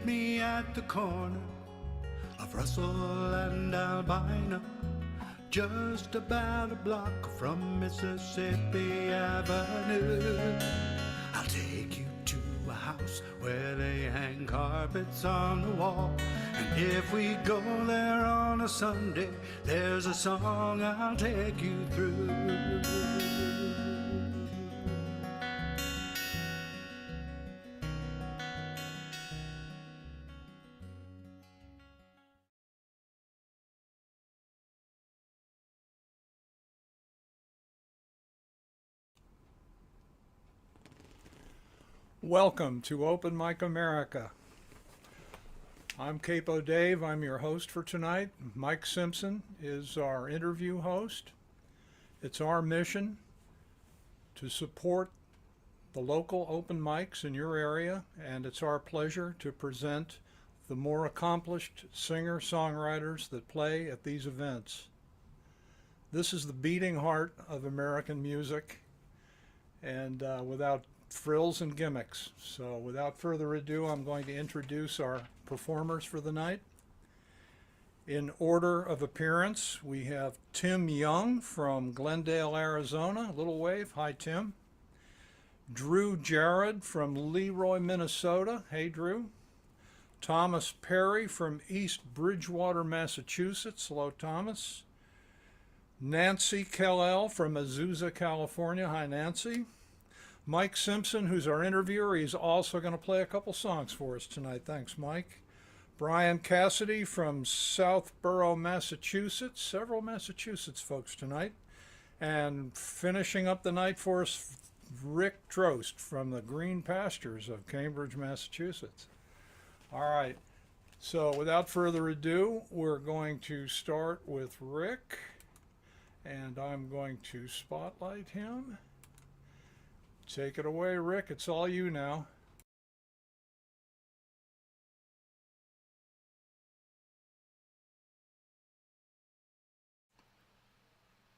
me at the corner of Russell and Albina, just about a block from Mississippi Avenue. I'll take you to a house where they hang carpets on the wall, and if we go there on a Sunday, there's a song I'll take you through. Welcome to Open Mic America. I'm Capo Dave. I'm your host for tonight. Mike Simpson is our interview host. It's our mission to support the local open mics in your area, and it's our pleasure to present the more accomplished singer-songwriters that play at these events. This is the beating heart of American music, and without frills and gimmicks. So without further ado, I'm going to introduce our performers for the night. In order of appearance, we have Tim Young from Glendale, Arizona. Little wave. Hi, Tim. Drew Jarrett from Leroy, Minnesota. Hey, Drew. Thomas Perry from East Bridgewater, Massachusetts. Hello, Thomas. Nancy Kellel from Azusa, California. Hi, Nancy. Mike Simpson, who's our interviewer, he's also going to play a couple songs for us tonight. Thanks, Mike. Brian Cassidy from Southborough, Massachusetts. Several Massachusetts folks tonight. And finishing up the night for us, Rick Drost from the Green Pastures of Cambridge, Massachusetts. All right, so without further ado, we're going to start with Rick, and I'm going to spotlight him. Take it away, Rick. It's all you now.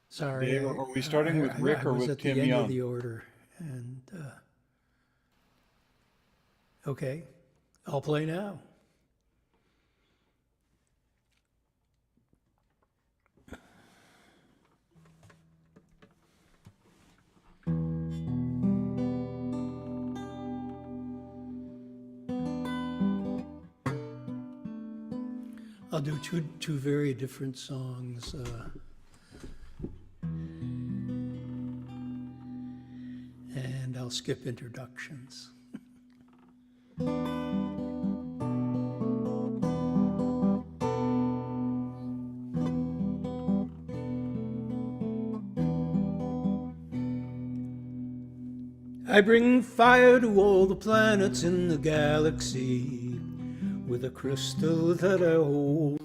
Sorry. Dave, are we starting with Rick or with Tim Young? I was at the end of the order, and okay, I'll play now. I'll do two very different songs. And I'll skip introductions. I bring fire to all the planets in the galaxy with a crystal that I hold.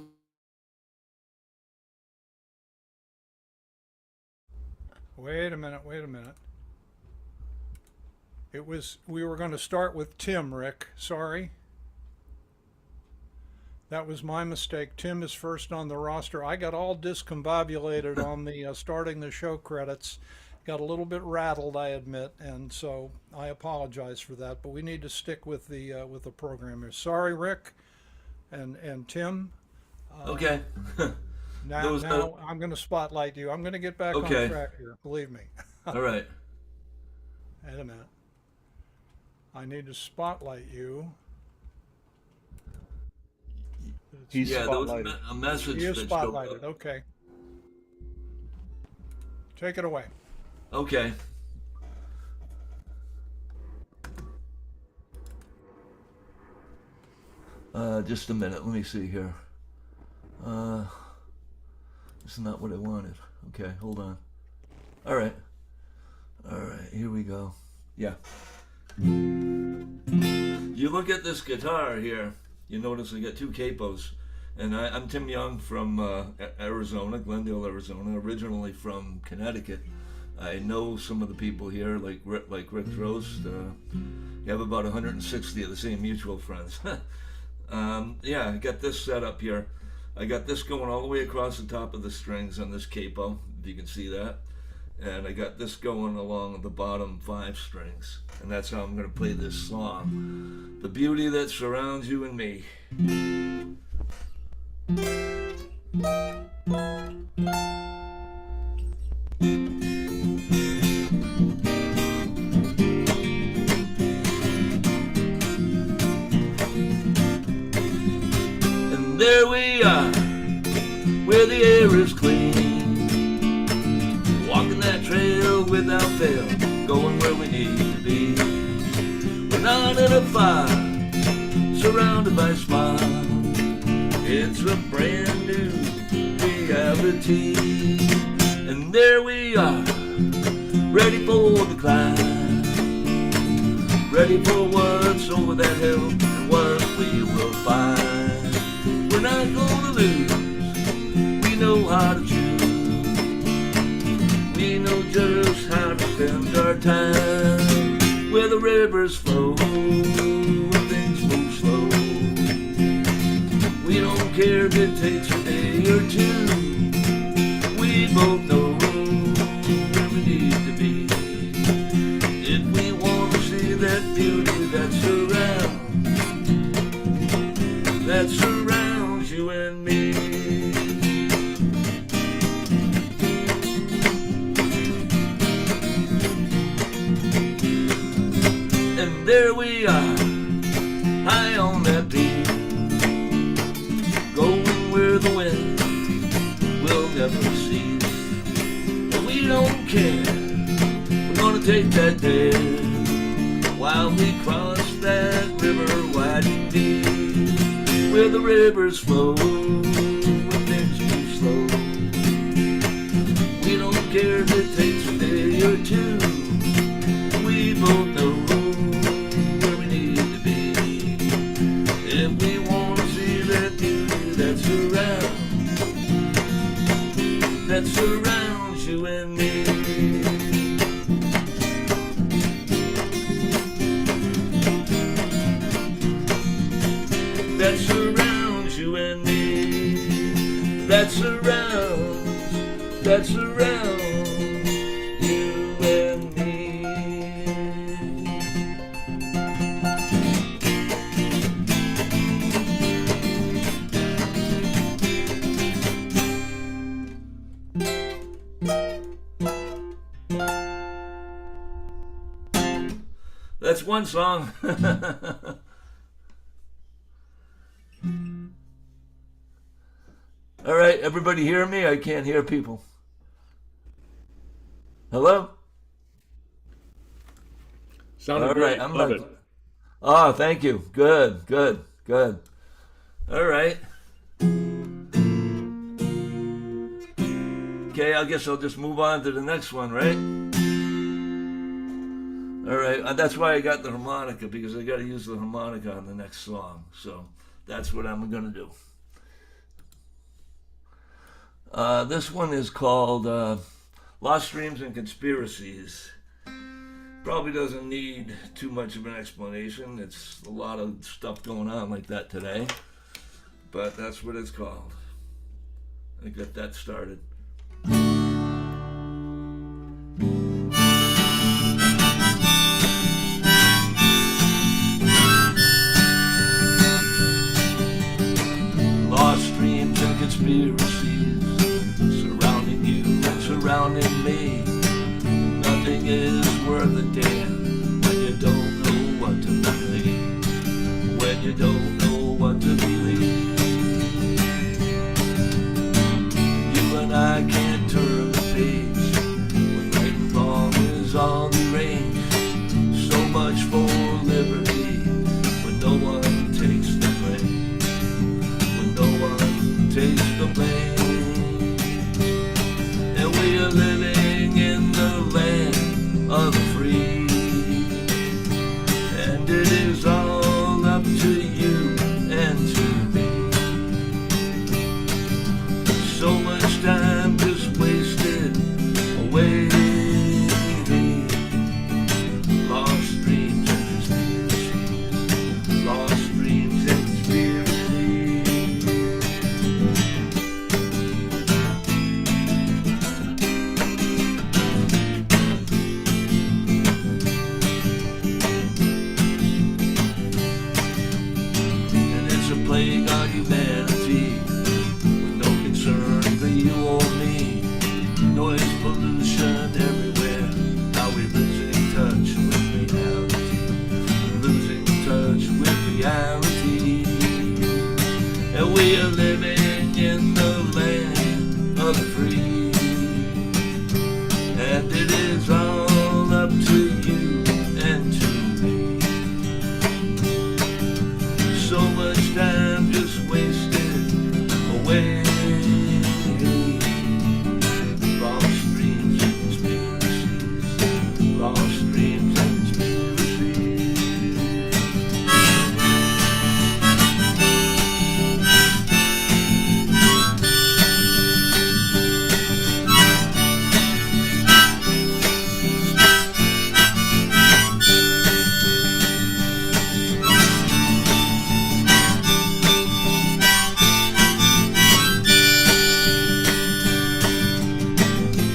Wait a minute. We were going to start with Tim, Rick. Sorry. That was my mistake. Tim is first on the roster. I got all discombobulated on the starting the show credits. Got a little bit rattled, I admit, and so I apologize for that. But we need to stick with the program here. Sorry, Rick, and Tim. Okay. Now I'm going to spotlight you. I'm going to get back on track here. Believe me. All right. Wait a minute. I need to spotlight you. He's Yeah, there was spotlighted. a message He is that showed spotlighted. up. Okay. Take it away. Okay. Just a minute. Let me see here. This is not what I wanted. Okay, hold on. All right. Here we go. Yeah. You look at this guitar here. You notice I got two capos, and I'm Tim Young from Arizona, Glendale, Arizona. Originally from Connecticut. I know some of the people here, like Rick Drost. You have about 160 of the same mutual friends. Yeah, I got this set up here. I got this going all the way across the top of the strings on this capo, if you can see that. and I got this going along the bottom 5 strings, and that's how I'm going to play this song, The Beauty That Surrounds You and Me. And there we are, where the air is clean, walking that trail without fail, going where we need to be. We're not in a fire, surrounded by smiles. It's a brand new reality. And there we are, ready for the climb, ready for what's over that hill and what we will find. We're not gonna lose, we know how to choose. We know just how to spend our time, where the rivers flow and things move slow. We don't care if it takes a day or two, we both know where we need to be. If we want to see that beauty that surrounds you and me. And there we are, high on that peak, going where the wind will never cease. And we don't care, we're gonna take that day while we cross that river wide and deep, where the rivers flow and things move slow. We don't care if it takes a day or two, we both know where we need to be. If we want to see that beauty that surrounds you and me. That surrounds you and me. That surrounds you and me. That's one song. All right, everybody hear me? I can't hear people. Hello? Sounded All great. right, I'm Love like, it. oh, thank you. Good. All right. Okay, I guess I'll just move on to the next one, right? All right, that's why I got the harmonica, because I got to use the harmonica on the next song. So that's what I'm going to do. This one is called Lost Dreams and Conspiracies. Probably doesn't need too much of an explanation. It's a lot of stuff going on like that today. But that's what it's called. I got that started. Lost dreams and conspiracies surrounding you and surrounding me. Nothing is worth a damn when you don't know what to believe. When you don't know what to believe. You and I can't turn the page when right and wrong is all the range. So much for liberty when no one takes the blame. When no one takes the blame. And we are living in the land of the free. And it is all up to you and to me. So much time just wasted away. Lost dreams and conspiracies. Lost dreams and conspiracies. plague on humanity, with no concern for you or me. Noise pollution everywhere. How we losing touch with reality, losing touch with reality. And we are living in the land of the free, and it is all up to you and to me. So much time just wasted away. Lost dreams and conspiracies. Lost dreams and conspiracies.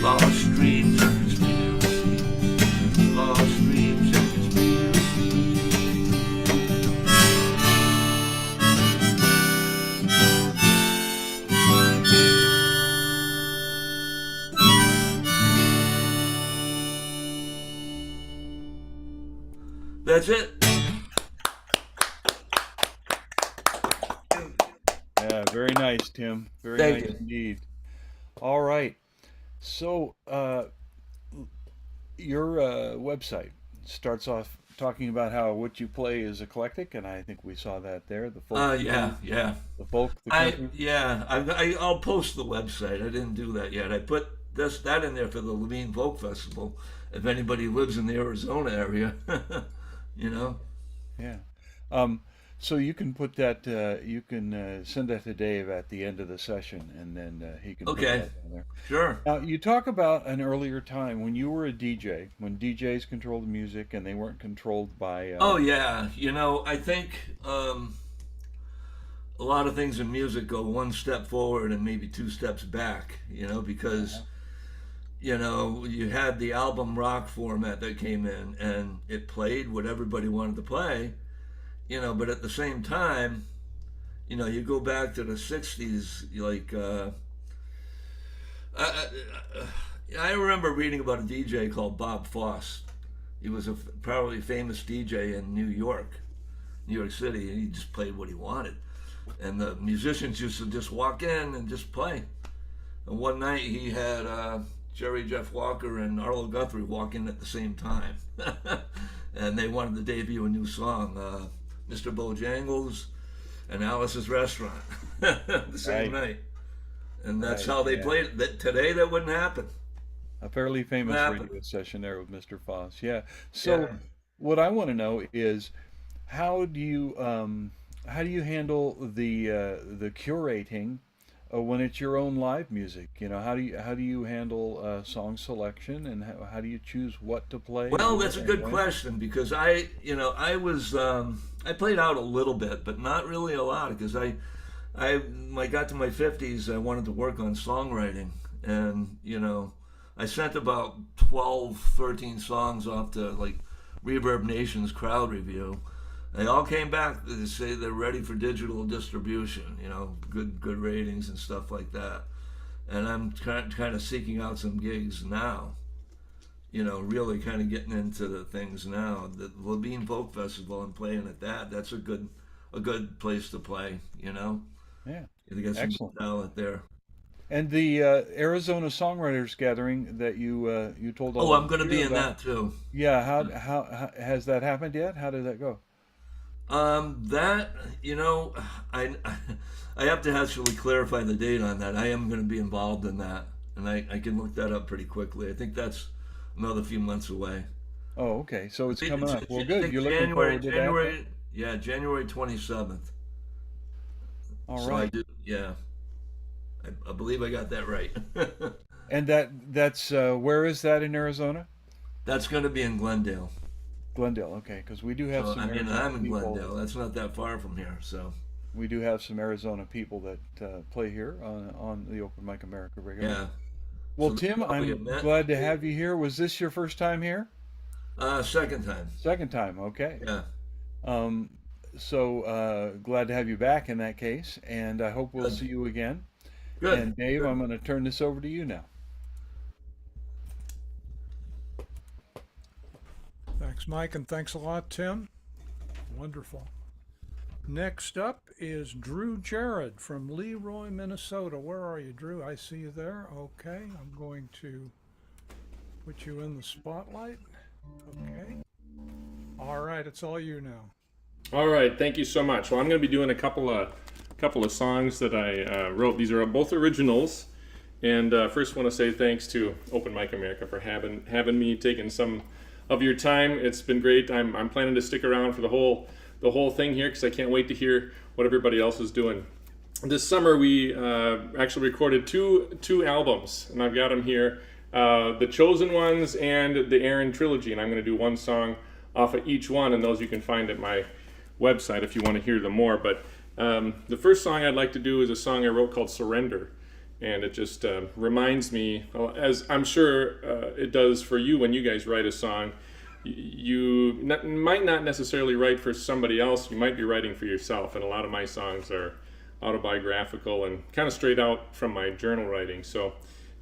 Lost dreams and conspiracies. Lost dreams and conspiracies. That's it. Yeah, very nice, Tim. Very Thank nice you. indeed. All right. So, your website starts off talking about how what you play is eclectic, and I think we saw that there. The folk, Yeah. the folk, the country. I'll post the website. I didn't do that yet. I put that in there for the Levine Folk Festival. If anybody lives in the Arizona area, you know. Yeah. So you can put that. You can send that to Dave at the end of the session, and then he can put Okay. that down there. Sure. Now, you talk about an earlier time when you were a DJ, when DJs controlled the music and they weren't controlled by. Oh yeah. I think a lot of things in music go one step forward and maybe two steps back. Because you had the album rock format that came in and it played what everybody wanted to play. But at the same time, you go back to the 60s, like, I remember reading about a DJ called Bob Foss. He was probably famous DJ in New York City, and he just played what he wanted. And the musicians used to just walk in and just play. And one night he had Jerry Jeff Walker and Arlo Guthrie walk in at the same time. And they wanted to debut a new song, Mr. Bojangles and Alice's Restaurant, the same Right. night. And that's Right, how they yeah. played it. Today that wouldn't happen. A fairly famous happened. radio session there with Mr. Foss. Yeah. So, Yeah. what I want to know is how do you handle the curating when it's your own live music? How do you handle song selection, and how do you choose what to play? Well, that's a good when? question because I was I played out a little bit, but not really a lot because when I got to my 50s, I wanted to work on songwriting, and I sent about 12, 13 songs off to like Reverb Nation's crowd review. They all came back to say they're ready for digital distribution, good ratings and stuff like that. And I'm kind of seeking out some gigs now, really kind of getting into the things now. The Levine Folk Festival and playing at that's a good place to play, Yeah. You get some Excellent. talent there. And the Arizona Songwriters Gathering that you told all Oh, of I'm going to us be in about. that too. Yeah. How has that happened yet? How did that go? That I I have to actually clarify the date on that. I am going to be involved in that, and I can look that up pretty quickly. I think that's another few months away. Oh, okay. So it's I think coming it's- up. Well, I good. think You're looking forward to that. January, yeah, January 27th. All So right. yeah, I believe I got that right. And that's where is that in Arizona? That's going to be in Glendale. Glendale. Okay, because we do have So, some I mean, Arizona I'm in people. Glendale. That's not that far from here. So We do have some Arizona people that play here on the Open Mic America regularly. yeah. Well, So Tim, we I'm have met. glad to have you here. Was this your first time here? Second time. Second time. Okay. Yeah. Um, So glad to have you back in that case, and I hope we'll Good. see you again. Good. And Dave, Good. I'm going to turn this over to you now. Thanks, Mike, and thanks a lot, Tim. Wonderful. Next up is Drew Jarrett from Leroy, Minnesota. Where are you, Drew? I see you there. Okay, I'm going to put you in the spotlight. Okay. All right, it's all you now. All right, thank you so much. Well, I'm going to be doing a couple of songs that I wrote. These are both originals, and first want to say thanks to Open Mic America for having me, taking some of your time. It's been great. I'm planning to stick around for the whole thing here because I can't wait to hear what everybody else is doing. This summer we actually recorded two albums, and I've got them here, the Chosen Ones and the Aaron Trilogy, and I'm going to do one song off of each one, and those you can find at my website if you want to hear them more. But the first song I'd like to do is a song I wrote called Surrender, and it just reminds me, as I'm sure it does for you when you guys write a song, you might not necessarily write for somebody else, you might be writing for yourself, and a lot of my songs are autobiographical and kind of straight out from my journal writing. So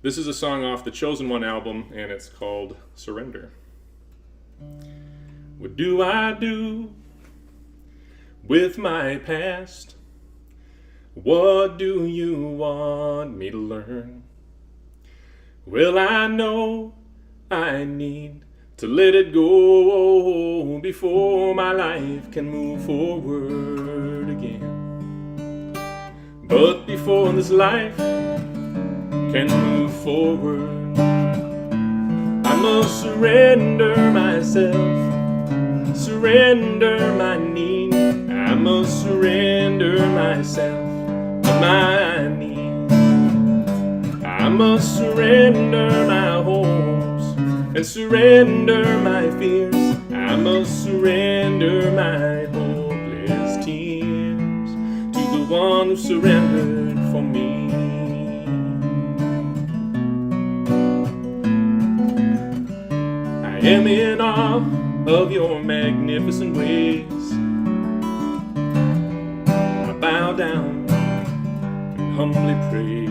this is a song off the Chosen One album, and it's called Surrender. What do I do with my past? What do you want me to learn? Well, I know I need to let it go before my life can move forward again. But before this life can move forward, I must surrender myself, surrender my need. I must surrender myself on my knees. I must surrender my hopes and surrender my fears. I must surrender my hopeless tears to the one who surrendered for me. I am in awe of your magnificent ways. I bow down and humbly pray.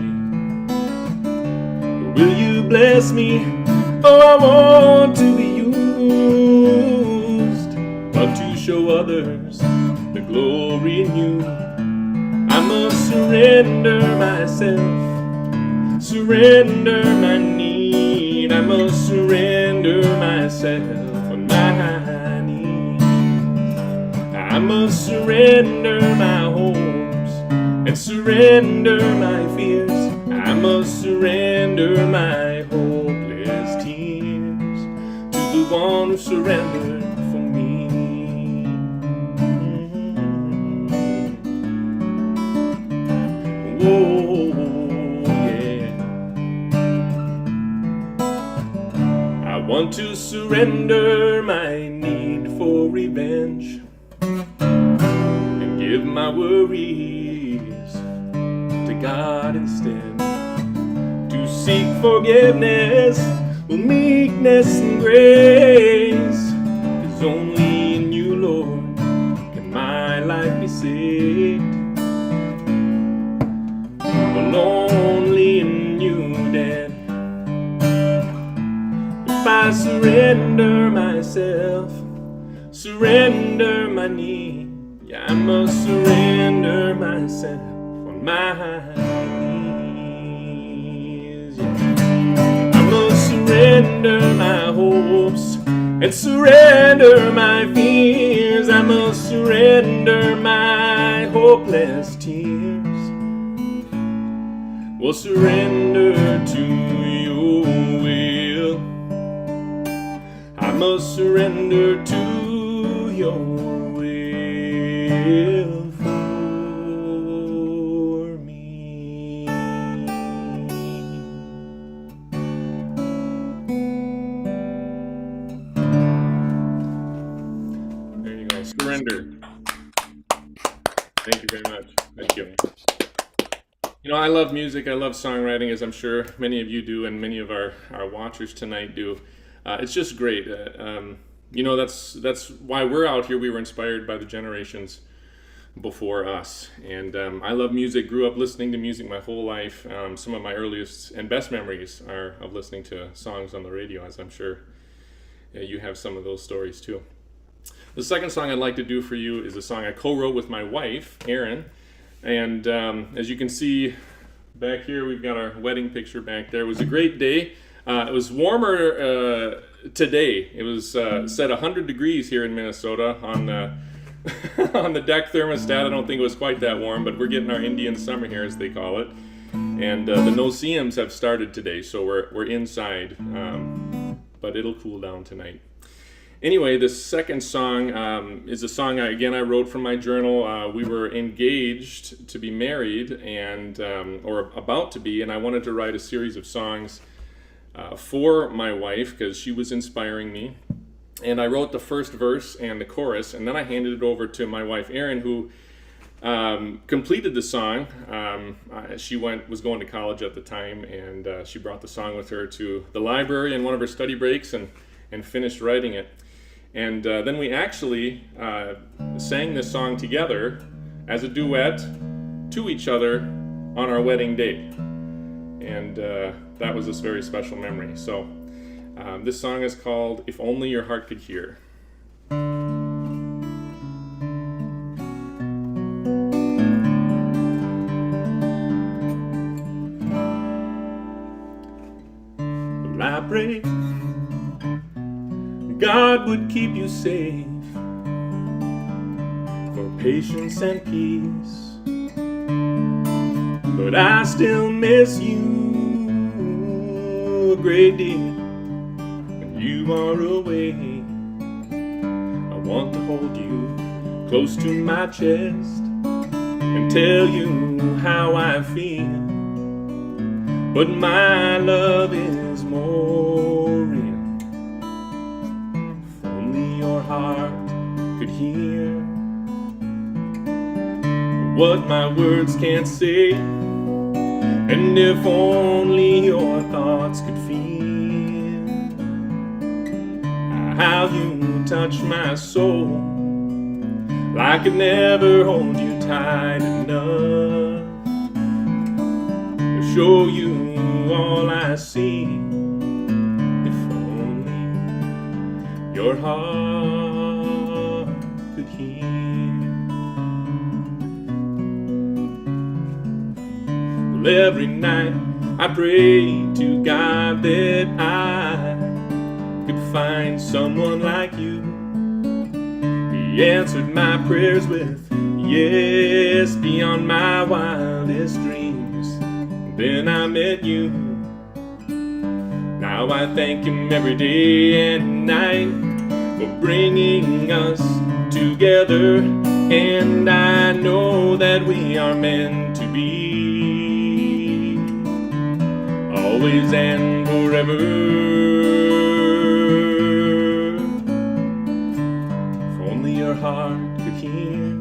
Will you bless me? Oh, I want to be used, but to show others the glory in you, I must surrender myself, surrender my need. I must surrender myself on my knees. I must surrender my hopes and surrender my fears. I must surrender my hopeless tears to the one who surrendered for me. Whoa, yeah. I want to surrender my need for revenge and give my worries to God instead. Seek forgiveness with meekness and grace, 'cause only in you, Lord, can my life be saved. But only in you, Dad. If I surrender myself, surrender my need, yeah, I must surrender myself on my surrender my hopes and surrender my fears. I must surrender my hopeless tears. Will surrender to your will. I must surrender to your will for me. Surrender. Thank you very much. Thank you. You know, I love music. I love songwriting, as I'm sure many of you do, and many of our watchers tonight do. It's just great. You know, that's why we're out here. We were inspired by the generations before us. And I love music, grew up listening to music my whole life. Some of my earliest and best memories are of listening to songs on the radio, as I'm sure you have some of those stories too. The second song I'd like to do for you is a song I co-wrote with my wife, Erin. And as you can see back here, we've got our wedding picture back there. It was a great day. It was warmer today. It was set 100 degrees here in Minnesota on the on the deck thermostat. I don't think it was quite that warm, but we're getting our Indian summer here, as they call it. And the no-see-ums have started today, so we're inside, but it'll cool down tonight. Anyway, the second song is a song I wrote from my journal. We were engaged to be married, and or about to be, and I wanted to write a series of songs for my wife because she was inspiring me. And I wrote the first verse and the chorus, and then I handed it over to my wife, Erin, who completed the song. She was going to college at the time, and she brought the song with her to the library in one of her study breaks and finished writing it. And then we actually sang this song together as a duet to each other on our wedding day. And that was this very special memory. So this song is called If Only Your Heart Could Hear. Well, I pray God would keep you safe, for patience and peace. But I still miss you a great deal when you are away. I want to hold you close to my chest and tell you how I feel, but my love is more real. Your heart could hear what my words can't say, and if only your thoughts could feel how you touch my soul. I could never hold you tight enough to show you all I see. If only your heart could hear. Well, every night I pray to God that I could find someone like you. He answered my prayers with yes, beyond my wildest dreams. Then I met you. Now I thank him every day and night for bringing us together, and I know that we are meant to be, always and forever. If only your heart could hear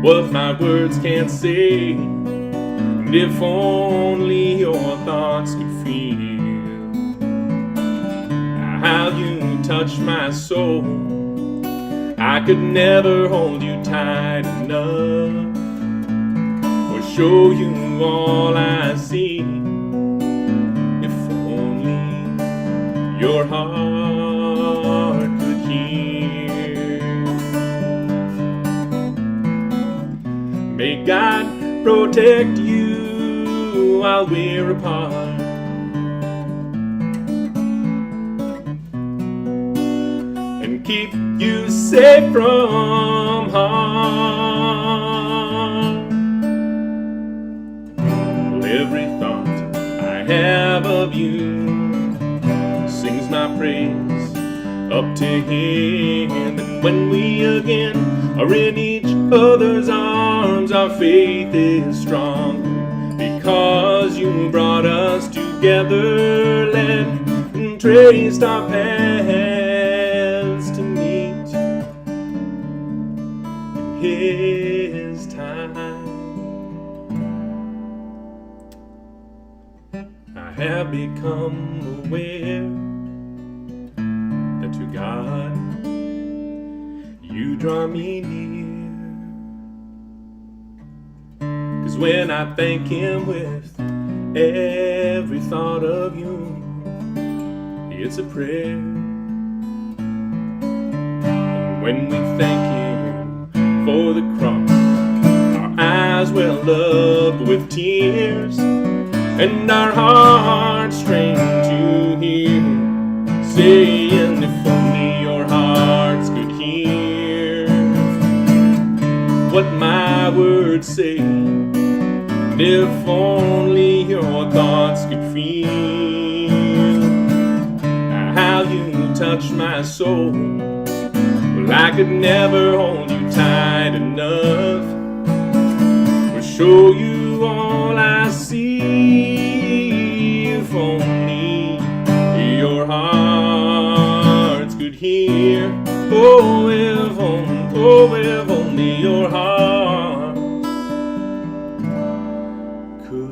what my words can't say, and if only your thoughts could feel how you touch my soul. I could never hold you tight enough or show you all I see. If only your heart could hear. May God protect you while we're apart, and keep you safe from harm. Well, every thought I have of you sings my praise up to him, and when we again are in each other's arms, our faith is strong because you brought us together, led and traced our paths to meet in his time. I have become aware that to God you draw me near. 'Cause when I thank him with every thought of you, it's a prayer. And when we thank him for the cross, our eyes well up with tears, and our hearts strain to hear, saying, if only your hearts could hear what my words say, and if only your thoughts could feel how you touch my soul. Well, I could never hold you tight enough or show you all I see. If only your hearts could hear. Oh, if only your heart could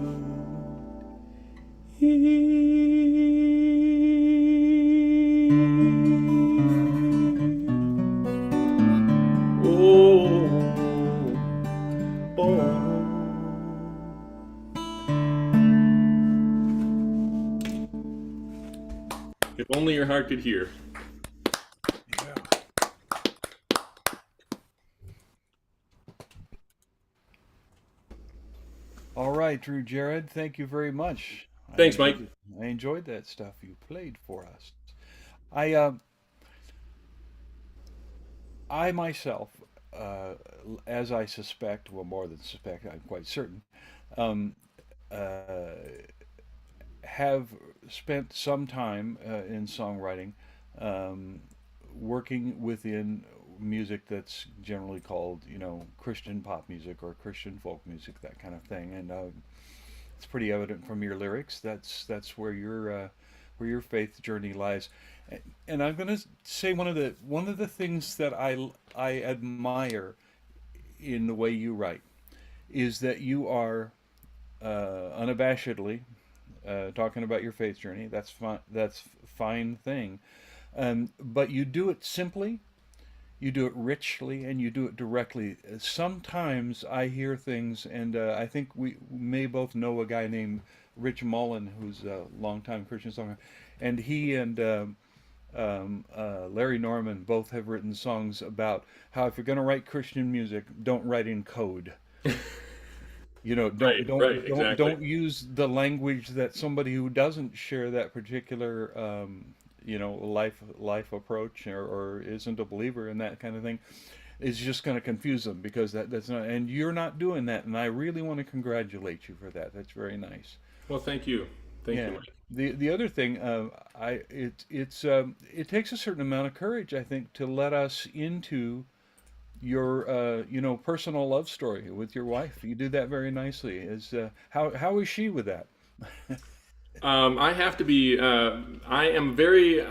hear. Oh, oh. If only your heart could hear. Yeah. All right, Drew Jared, thank you very much. Thanks, Mike. I enjoyed that stuff you played for us. I myself, as I suspect, well, more than suspect, I'm quite certain, um, have spent some time in songwriting, um, working within music that's generally called, Christian pop music or Christian folk music, that kind of thing. And it's pretty evident from your lyrics. That's where your faith journey lies. And I'm going to say one of the things that I admire in the way you write is that you are unabashedly talking about your faith journey. That's fine. That's a fine thing. But you do it simply, you do it richly, and you do it directly. Sometimes I hear things, and I think we may both know a guy named Rich Mullen, who's a longtime Christian songwriter, and he and Larry Norman both have written songs about how if you're going to write Christian music, don't write in code. Don't use the language that somebody who doesn't share that particular life approach or isn't a believer in that kind of thing is just going to confuse them, because that's not, and you're not doing that, and I really want to congratulate you for that. That's very nice. Well, thank you. Thank you, Mike. The other thing, it takes a certain amount of courage, I think, to let us into your personal love story with your wife. You do that very nicely. How is she with that? I have to be. I am very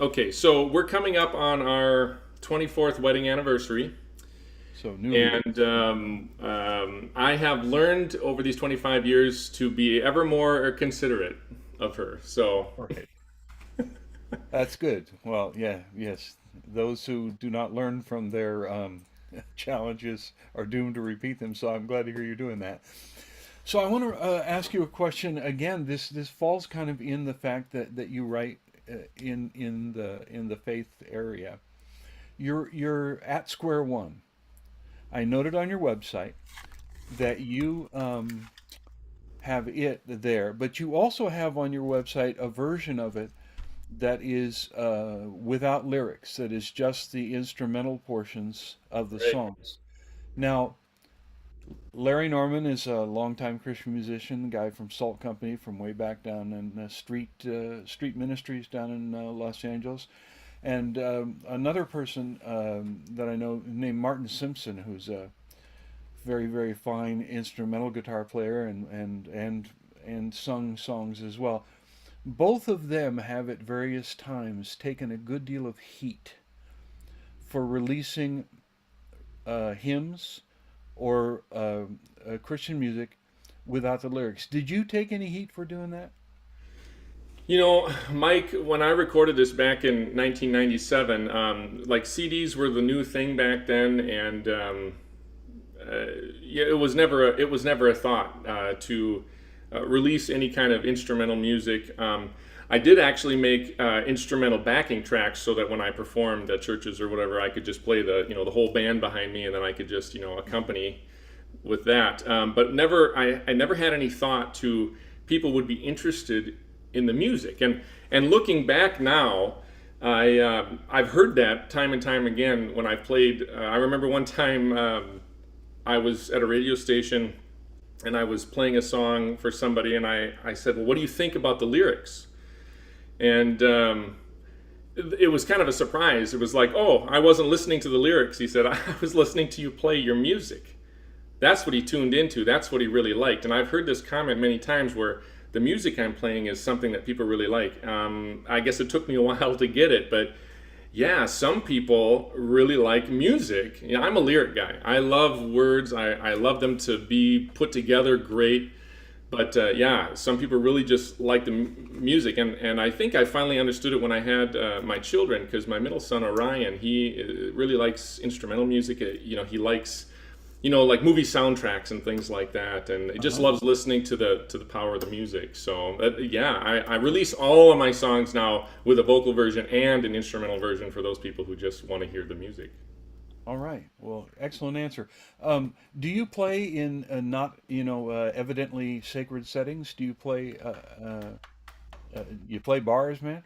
okay. So we're coming up on our 24th wedding anniversary. So new. And I have learned over these 25 years to be ever more considerate of her. So right. That's good. Well, yes. Those who do not learn from their challenges are doomed to repeat them. So I'm glad to hear you're doing that. So I want to ask you a question again. This falls kind of in the fact that you write in the faith area. You're at square one. I noted on your website that you have it there, but you also have on your website a version of it that is without lyrics, that is just the instrumental portions of the songs. Now, Larry Norman is a longtime Christian musician, guy from Salt Company from way back down in street ministries down in Los Angeles. And another person that I know named Martin Simpson, who's a very, very fine instrumental guitar player and sung songs as well. Both of them have at various times taken a good deal of heat for releasing hymns or Christian music without the lyrics. Did you take any heat for doing that? You know, Mike, when I recorded this back in 1997, like CDs were the new thing back then, and yeah, it was never a thought to release any kind of instrumental music. I did actually make instrumental backing tracks so that when I performed at churches or whatever, I could just play the whole band behind me, and then I could just accompany with that. But I never had any thought to people would be interested in the music. And looking back now, I've heard that time and time again when I've played. I remember one time I was at a radio station and I was playing a song for somebody, and I said, well, what do you think about the lyrics? And it was kind of a surprise. It was like, oh, I wasn't listening to the lyrics. He said, I was listening to you play your music. That's what he tuned into. That's what he really liked. And I've heard this comment many times where the music I'm playing is something that people really like. I guess it took me a while to get it, but yeah, some people really like music. I'm a lyric guy. I love words. I love them to be put together great. But yeah, some people really just like the music, and I think I finally understood it when I had my children, because my middle son Orion, he really likes instrumental music. He likes, like movie soundtracks and things like that, and he just loves listening to the power of the music. So yeah, I release all of my songs now with a vocal version and an instrumental version for those people who just want to hear the music. All right. Well, excellent answer. Do you play in not, evidently sacred settings? Do you play, you play bars, man?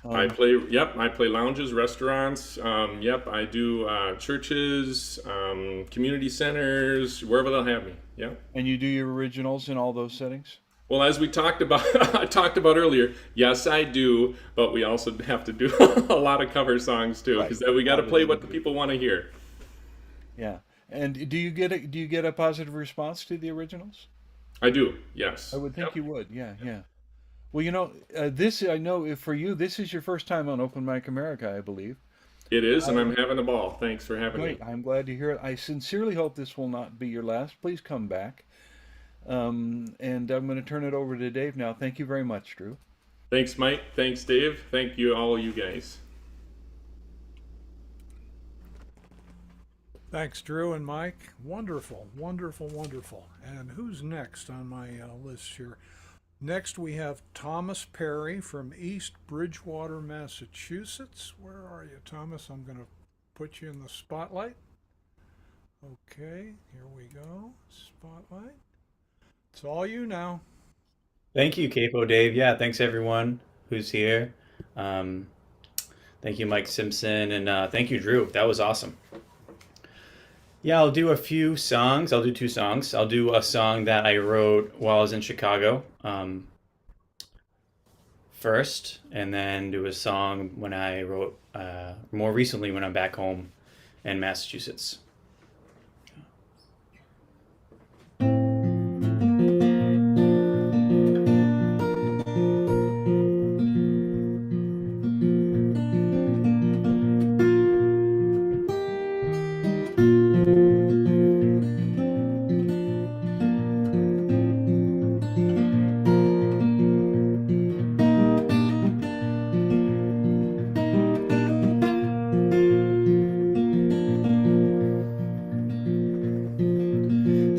I play lounges, restaurants. I do churches, community centers, wherever they'll have me. Yeah. And you do your originals in all those settings? Well, as we talked about earlier, yes, I do, but we also have to do a lot of cover songs too, because we got to play what the people want to hear. Yeah. And do you get a positive response to the originals? I do. Yes. I would think you would. Yeah, yeah. Well, this, I know for you, this is your first time on Open Mic America, I believe. It is, and I'm having a ball. Thanks for having me. I'm glad to hear it. I sincerely hope this will not be your last. Please come back. And I'm going to turn it over to Dave now. Thank you very much, Drew. Thanks, Mike. Thanks, Dave. Thank you, all you guys. Thanks, Drew and Mike. Wonderful, wonderful, wonderful. And who's next on my list here? Next, we have Thomas Perry from East Bridgewater, Massachusetts. Where are you, Thomas? I'm going to put you in the spotlight. Okay, here we go. Spotlight. It's all you now. Thank you, Capo Dave. Yeah, thanks everyone who's here. Thank you, Mike Simpson, and thank you, Drew. That was awesome. Yeah, I'll do a few songs. I'll do two songs. I'll do a song that I wrote while I was in Chicago first, and then do a song when I wrote more recently when I'm back home in Massachusetts.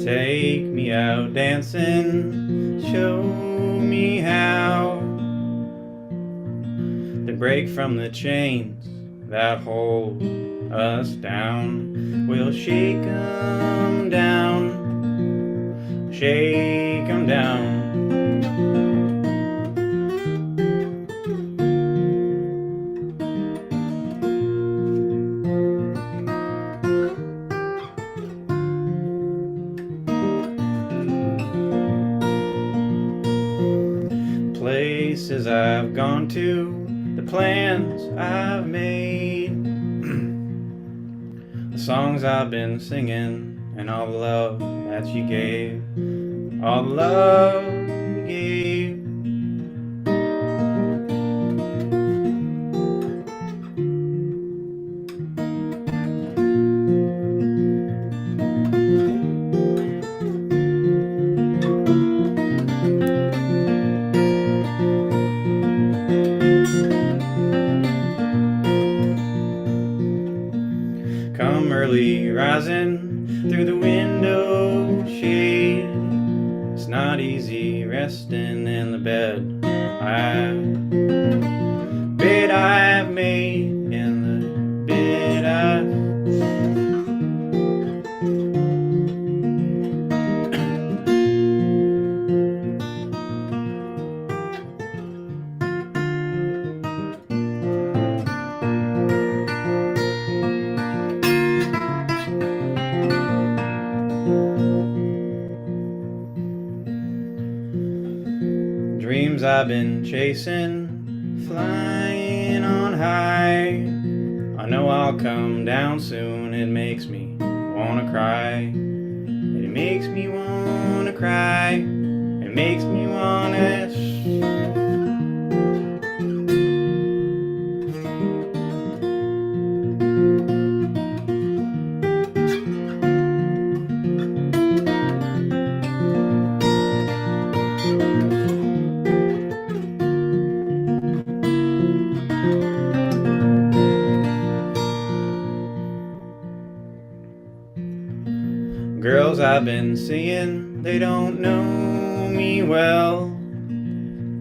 Take me out dancing, show me how to break from the chains that hold us down. We'll shake 'em down, shake 'em down. Places I've gone to, the plans I've made, the songs I've been singing, and all the love that you gave, all the love you gave. resting in the bed I've made in the bed dreams I've been chasing, flying on high. I know I'll come down soon. It makes me wanna cry. It makes me wanna cry. It makes me wanna. Girls I've been seeing, they don't know me well.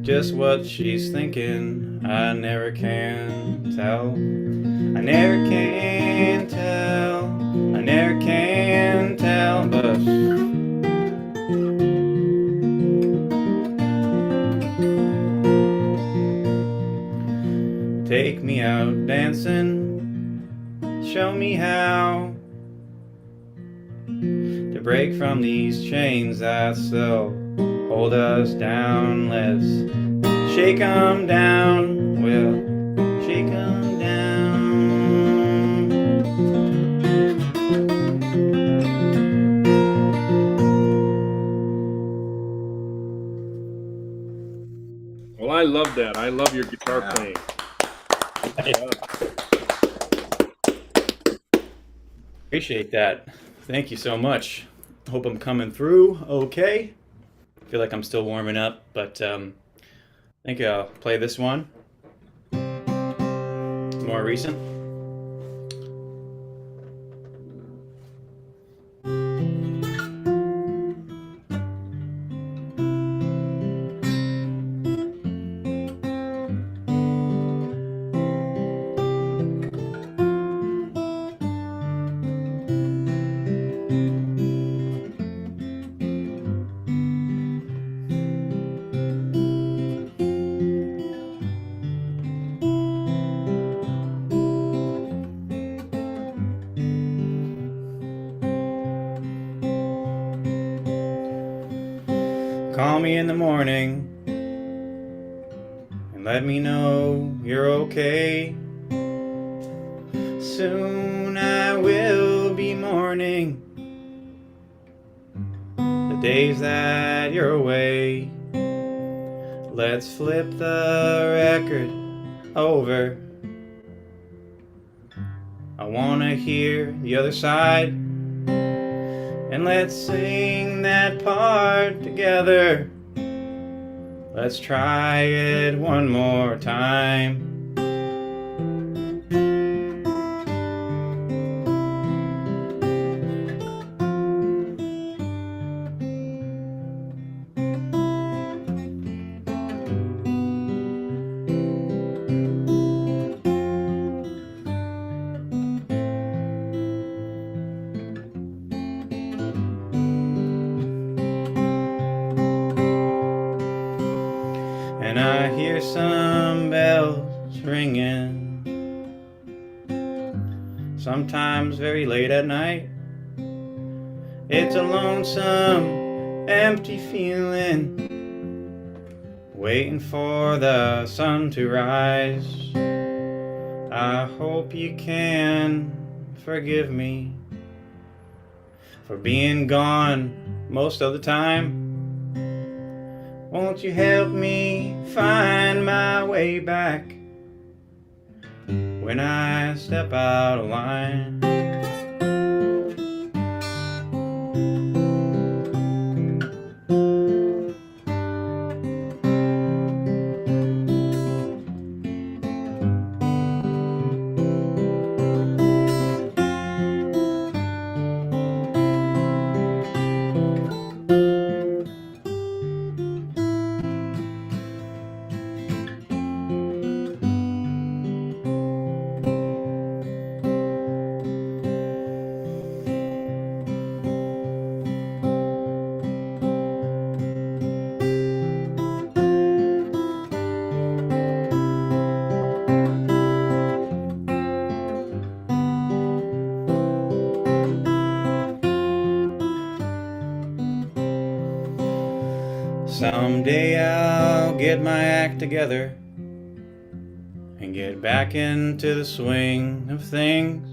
Just what she's thinking, I never can tell. I never can tell. I never can tell, but take me out dancing, show me how to break from these chains that still hold us down. Let's shake 'em down, we'll shake 'em down. Well, I love that. I love your guitar playing. Appreciate that. Thank you so much. Hope I'm coming through okay. Feel like I'm still warming up, but I think I'll play this one. More recent. Call me in the morning and let me know you're okay. Soon I will be mourning the days that you're away. Let's flip the record over. I wanna hear the other side. And let's sing that part together. Let's try it one more time. And I hear some bells ringing, sometimes very late at night. It's a lonesome, empty feeling, waiting for the sun to rise. I hope you can forgive me for being gone most of the time. Won't you help me find my way back when I step out of line? Someday I'll get my act together and get back into the swing of things.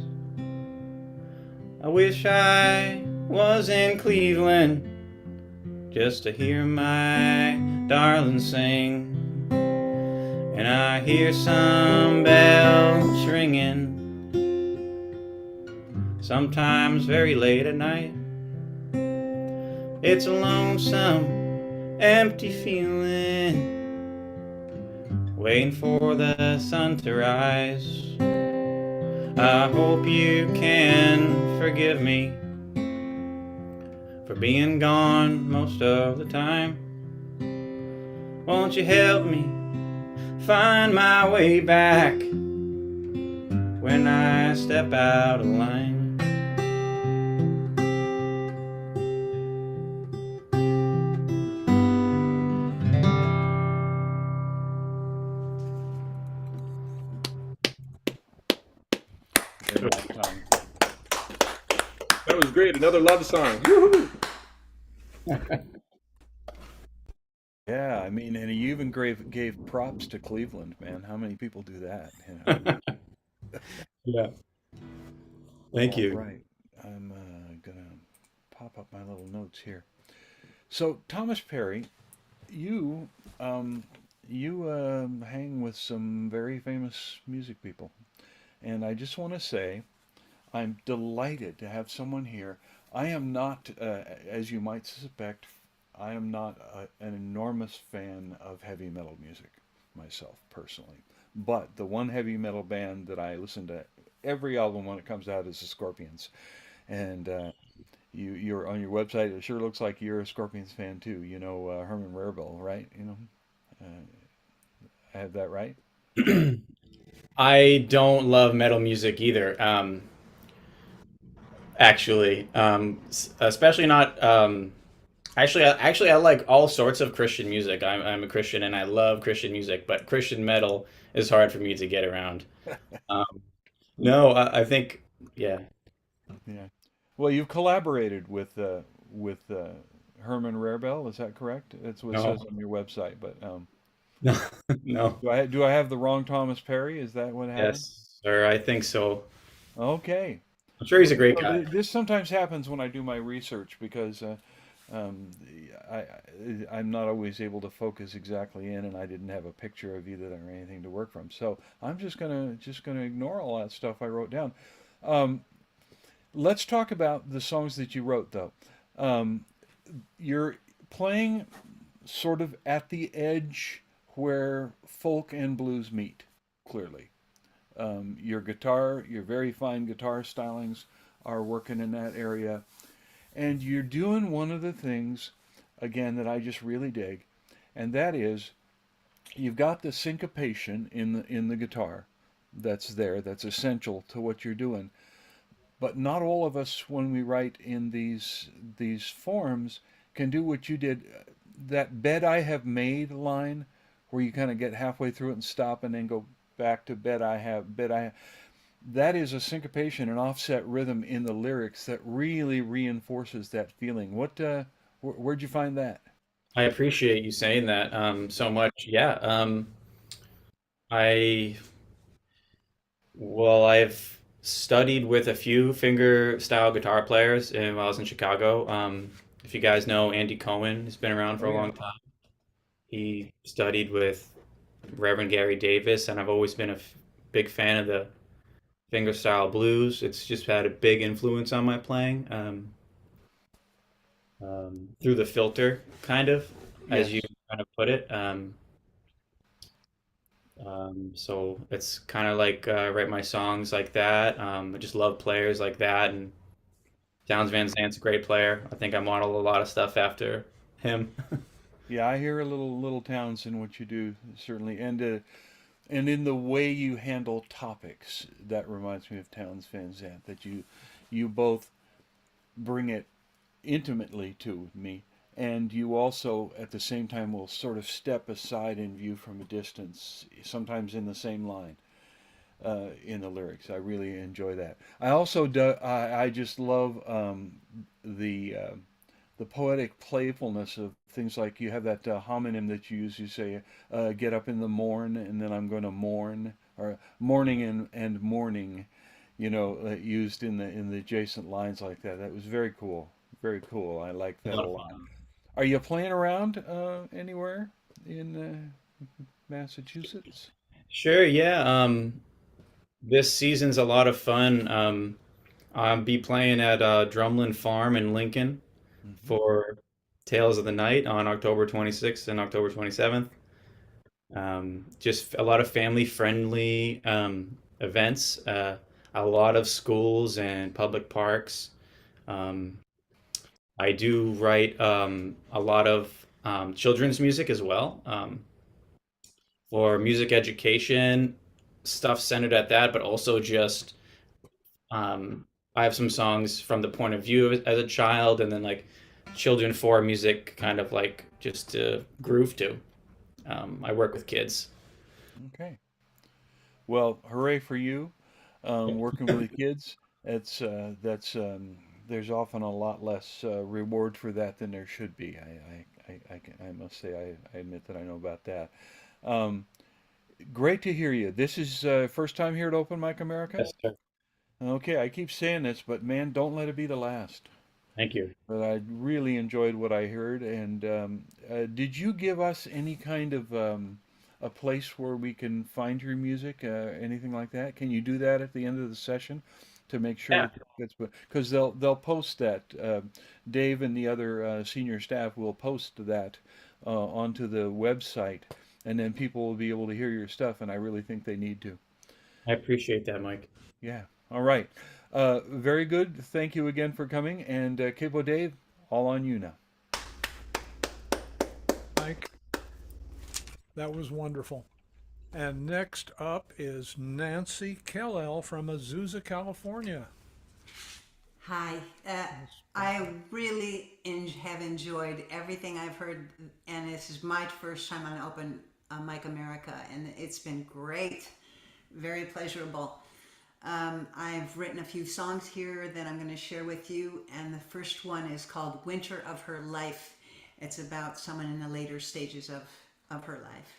I wish I was in Cleveland just to hear my darling sing. And I hear some bells ringing, sometimes very late at night. It's a lonesome, empty feeling, waiting for the sun to rise. I hope you can forgive me for being gone most of the time. Won't you help me find my way back when I step out of line? That was great. Another love song. Woo-hoo! Yeah, I mean, and you even gave props to Cleveland, man. How many people do that? You know? Yeah. Thank All you. right. I'm gonna pop up my little notes here. So, Thomas Perry, you hang with some very famous music people, and I just want to say I'm delighted to have someone here. I am not, as you might suspect, I am not an enormous fan of heavy metal music myself personally. But the one heavy metal band that I listen to every album when it comes out is the Scorpions. And you're on your website. It sure looks like you're a Scorpions fan too. You know Herman Rarebell, right? You know, I have that right. I don't love metal music either. Actually, especially not. Actually, I like all sorts of Christian music. I'm a Christian and I love Christian music, but Christian metal is hard for me to get around. Um, no, I think, yeah. Yeah. Well, you've collaborated with Herman Rarebell. Is that correct? That's what it No, says on your website. But no, no. do I have the wrong Thomas Perry? Is that what happened? Yes, sir, I think so. Okay. I'm sure he's a great So guy. this sometimes happens when I do my research because um, I'm not always able to focus exactly in, and I didn't have a picture of either or anything to work from. So I'm just gonna ignore all that stuff I wrote down. Um, let's talk about the songs that you wrote, though. Um, you're playing sort of at the edge where folk and blues meet, clearly. Your very fine guitar stylings are working in that area. And you're doing one of the things, again, that I just really dig, and that is you've got the syncopation in the guitar that's there, that's essential to what you're doing. But not all of us, when we write in these forms, can do what you did. That bed I have made line, where you kind of get halfway through it and stop and then go back to bed I have. That is a syncopation, an offset rhythm in the lyrics that really reinforces that feeling. Where'd you find that? I appreciate you saying that so much. Yeah. I Well, I've studied with a few finger style guitar players while I was in Chicago. If you guys know Andy Cohen, he's been around for Oh a yeah. long time. He studied with Reverend Gary Davis, and I've always been a big fan of the fingerstyle blues. It's just had a big influence on my playing, through the filter, kind of, as you Yes. kind of put it. So it's kind of like write my songs like that. I just love players like that, and Towns Van Zant's a great player. I think I modeled a lot of stuff after him. Yeah, I hear a little Towns in what you do, certainly, and in the way you handle topics. That reminds me of Towns Van Zandt. That you both bring it intimately to me, and you also at the same time will sort of step aside and view from a distance, sometimes in the same line in the lyrics. I really enjoy that. I also do. I just love the the poetic playfulness of things like you have that homonym that you use. You say, "Get up in the morn," and then I'm going to mourn, or morning and morning, used in the adjacent lines like that. That was very cool. Very cool. I like A that lot a of lot. fun. Are you playing around anywhere in Massachusetts? Sure, yeah. This season's a lot of fun. I'll be playing at Drumlin Farm in Lincoln Hmm. for Tales of the Night on October 26th and October 27th. Just a lot of family-friendly events, a lot of schools and public parks. Um, I do write a lot of children's music as well, for music education, stuff centered at that, but also just um, I have some songs from the point of view as a child, and then like children for music, kind of like just to groove to. I work with kids. Okay. Well, hooray for you, working with the kids. That's there's often a lot less reward for that than there should be. I must say I admit that I know about that. Um, Great to hear you. This is first time here at Open Mic America. Yes, sir. Okay, I keep saying this, but man, don't let it be the last. Thank you. But I really enjoyed what I heard. And did you give us any kind of a place where we can find your music, anything like that? Can you do that at the end of the session to make sure Yeah, it gets, because they'll post that. Dave and the other senior staff will post that onto the website, and then people will be able to hear your stuff. And I really think they need to. I appreciate that, Mike. Yeah. All right. Very good. Thank you again for coming. And Capo Dave, all on you now. Mike, that was wonderful. And next up is Nancy Kellel from Azusa, California. Hi. I really have enjoyed everything I've heard, and this is my first time on Open Mic America, and it's been great, very pleasurable. I've written a few songs here that I'm going to share with you, and the first one is called Winter of Her Life. It's about someone in the later stages of her life.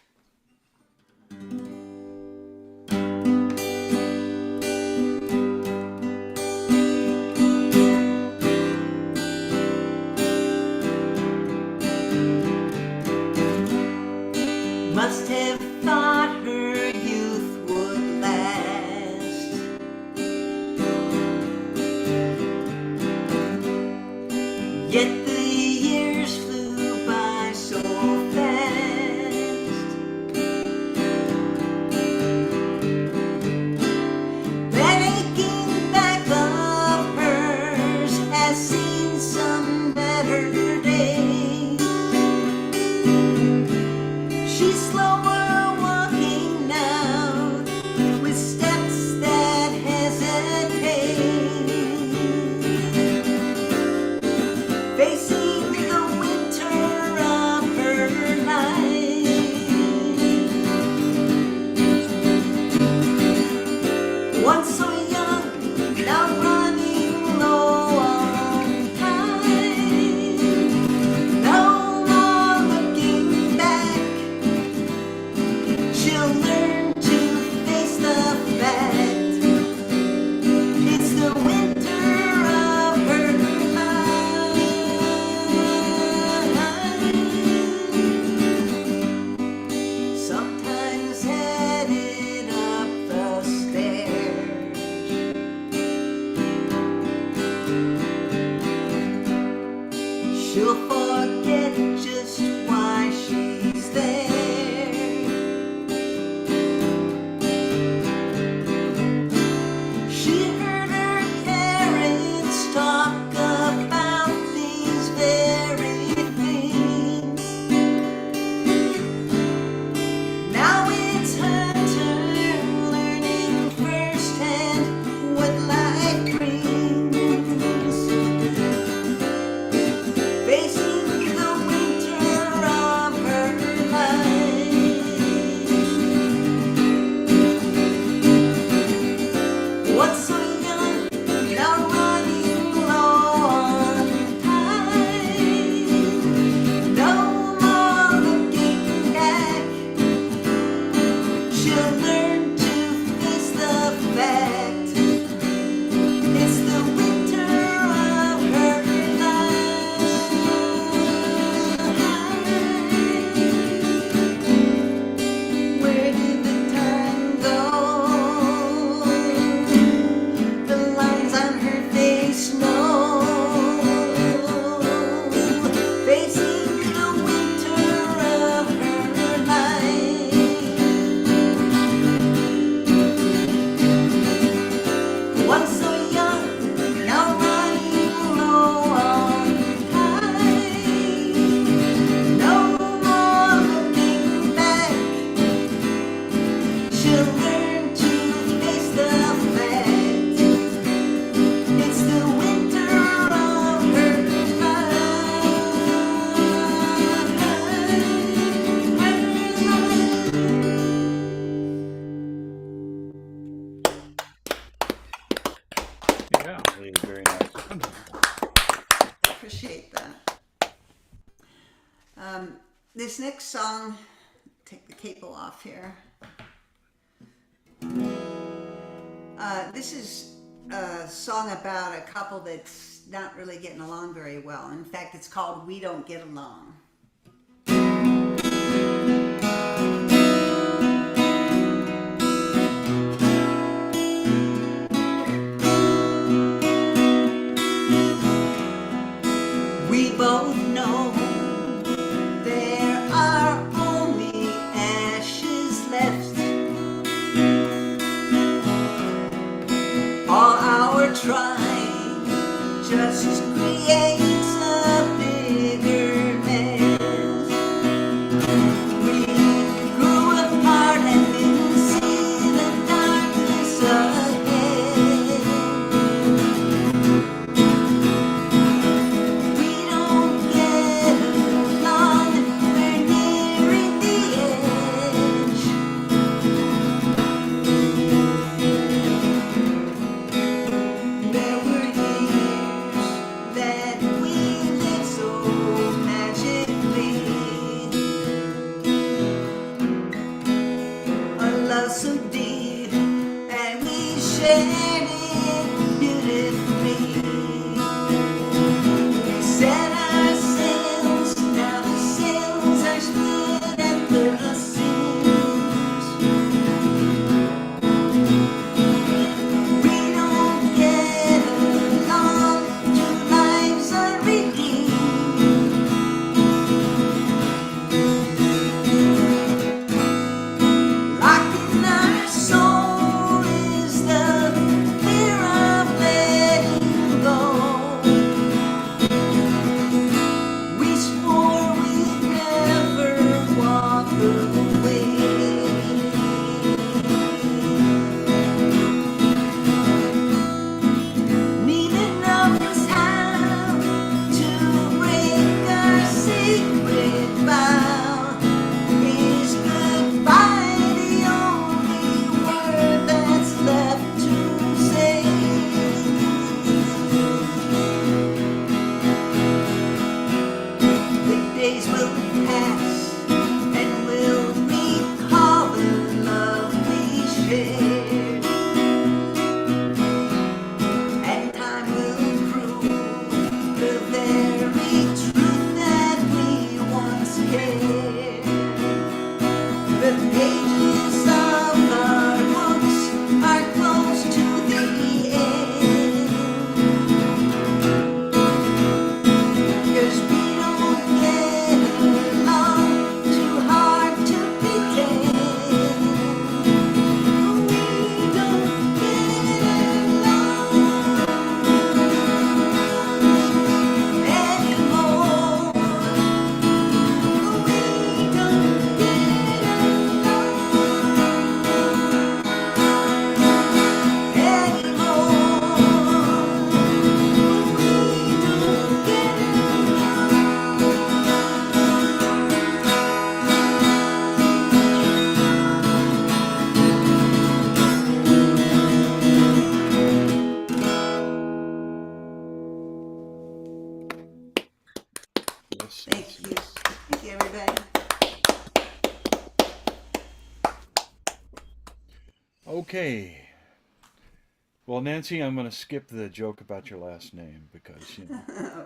Must have thought her youth would last, yet the years flew by so fast. This next song, take the capo off here. This is a song about a couple that's not really getting along very well. In fact, it's called We Don't Get Along. We both know there are only ashes left. All our trying just creates a bigger mess. We grew apart and didn't see the darkness ahead. We don't get along, we're nearing the edge. There were years that we lived so magically, a love so deep, and we shared it beautifully. We set our sails, now the sails are split at the seams. We don't get along, two lives are redeemed. Locked in our soul is the fear of letting go. We swore we'd never walk away. Neither of us how to break our secret vow. Is goodbye the only word that's left to say? The days will pass and we'll recall the love we shared, and time will prove the very truth that we once cared. The pages of our books are close to the end, 'cause we don't get along, too hard to pretend. We don't get along anymore. We don't get Yes. Thank you. Thank you, everybody. Okay. Well, Nancy, I'm going to skip the joke about your last name because,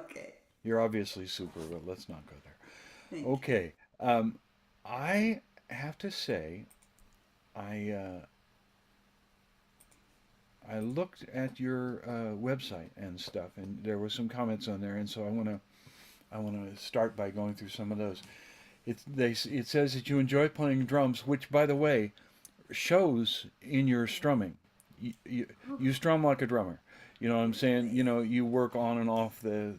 Okay. you're obviously super, but let's not go there. Thank you. Okay. I have to say, I I looked at your website and stuff, and there were some comments on there, and so I want to start by going through some of those. It says that you enjoy playing drums, which, by the way, shows in your strumming. You strum like a drummer. You know what I'm saying? You know, you work on and off the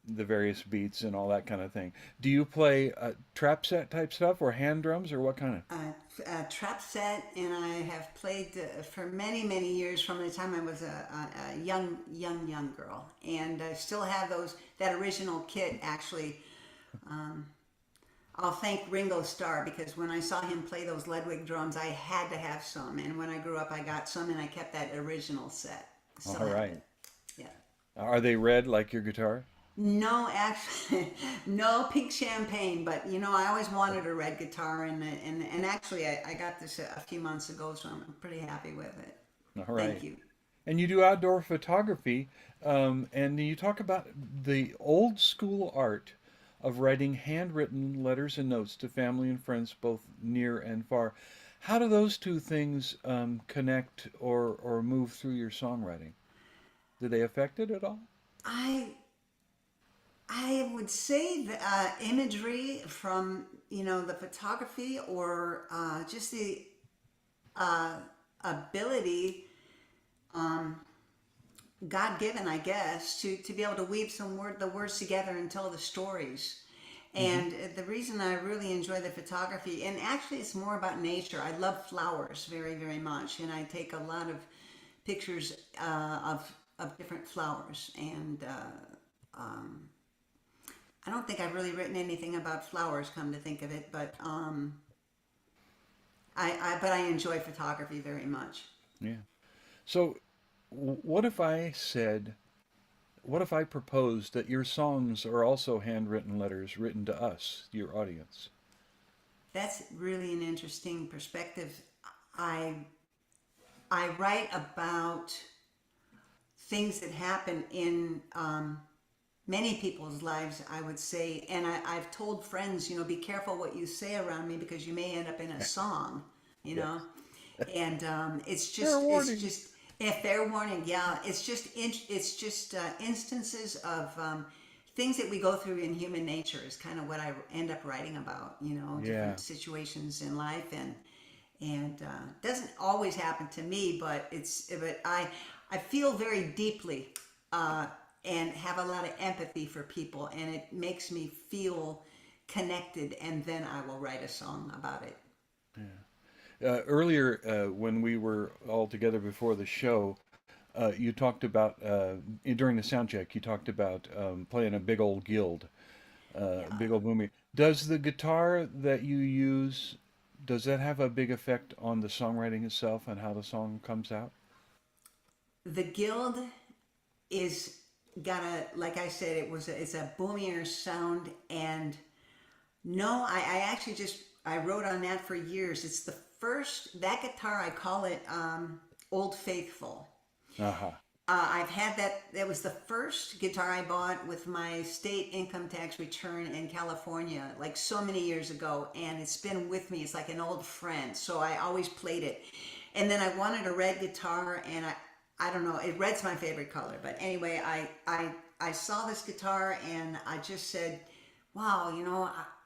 various beats and all that kind of thing. Do you play trap set type stuff or hand drums or what kind of? Trap set, and I have played for many, many years from the time I was a young girl, and I still have that original kit. Actually, I'll thank Ringo Starr, because when I saw him play those Ludwig drums, I had to have some, and when I grew up, I got some, and I kept that original set. Still All have right. it. Yeah. Are they red like your guitar? No, actually, no pink champagne. But you know, I always wanted a red guitar, and actually, I got this a few months ago, so I'm pretty happy with it. All Thank right. you. And you do outdoor photography, and you talk about the old school art of writing handwritten letters and notes to family and friends, both near and far. How do those two things connect or move through your songwriting? Do they affect it at all? I I would say the imagery from the photography or just the ability, God given, I guess, to be able to weave the words together and tell the stories. And the reason I really enjoy the photography, and actually it's more about nature. I love flowers very, very much, and I take a lot of pictures of different flowers. And I don't think I've really written anything about flowers, come to think of it, but I enjoy photography very much. Yeah. So, what if I said, what if I proposed that your songs are also handwritten letters written to us, your audience? That's really an interesting perspective. I I write about things that happen in many people's lives, I would say. And I've told friends, be careful what you say around me because you may end up in a song, you Yes. know. And Fair it's warning. just a fair warning. Yeah, it's just instances of things that we go through in human nature is kind of what I end up writing about. Yeah. Different situations in life, and doesn't always happen to me, but I feel very deeply and have a lot of empathy for people, and it makes me feel connected, and then I will write a song about it. Earlier, when we were all together before the show, you talked about during the sound check. You talked about playing a big old guild, Yeah. big old boomy. Does the guitar that you use, does that have a big effect on the songwriting itself and how the song comes out? The guild is got a, like I said, it's a boomier sound. And no, I actually just I wrote on that for years. It's the first, that guitar, I call it Old Faithful. Uh-huh. I've had that. That was the first guitar I bought with my state income tax return in California, like so many years ago, and it's been with me. It's like an old friend, so I always played it. And then I wanted a red guitar, and I don't know. Red's my favorite color, but anyway, I saw this guitar, and I just said, "Wow,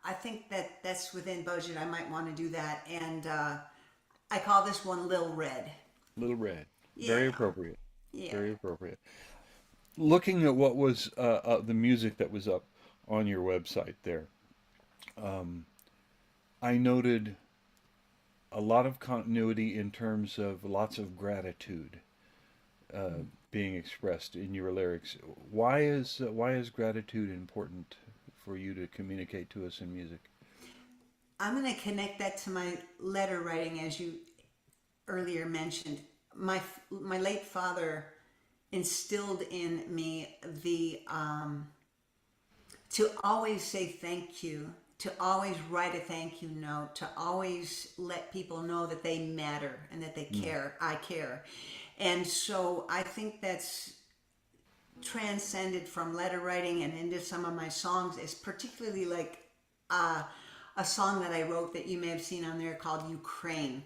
I think that's within budget. I might want to do that." And I call this one Lil Red. Little Red. Very Yeah, appropriate. yeah. Very appropriate. Looking at what was the music that was up on your website there, I noted a lot of continuity in terms of lots of gratitude being expressed in your lyrics. Why is gratitude important for you to communicate to us in music? I'm going to connect that to my letter writing, as you earlier mentioned. My late father instilled in me the to always say thank you, to always write a thank you note, to always let people know that they matter and that they care. I care, and so I think that's transcended from letter writing and into some of my songs. Is particularly like uh, a song that I wrote that you may have seen on there called Ukraine.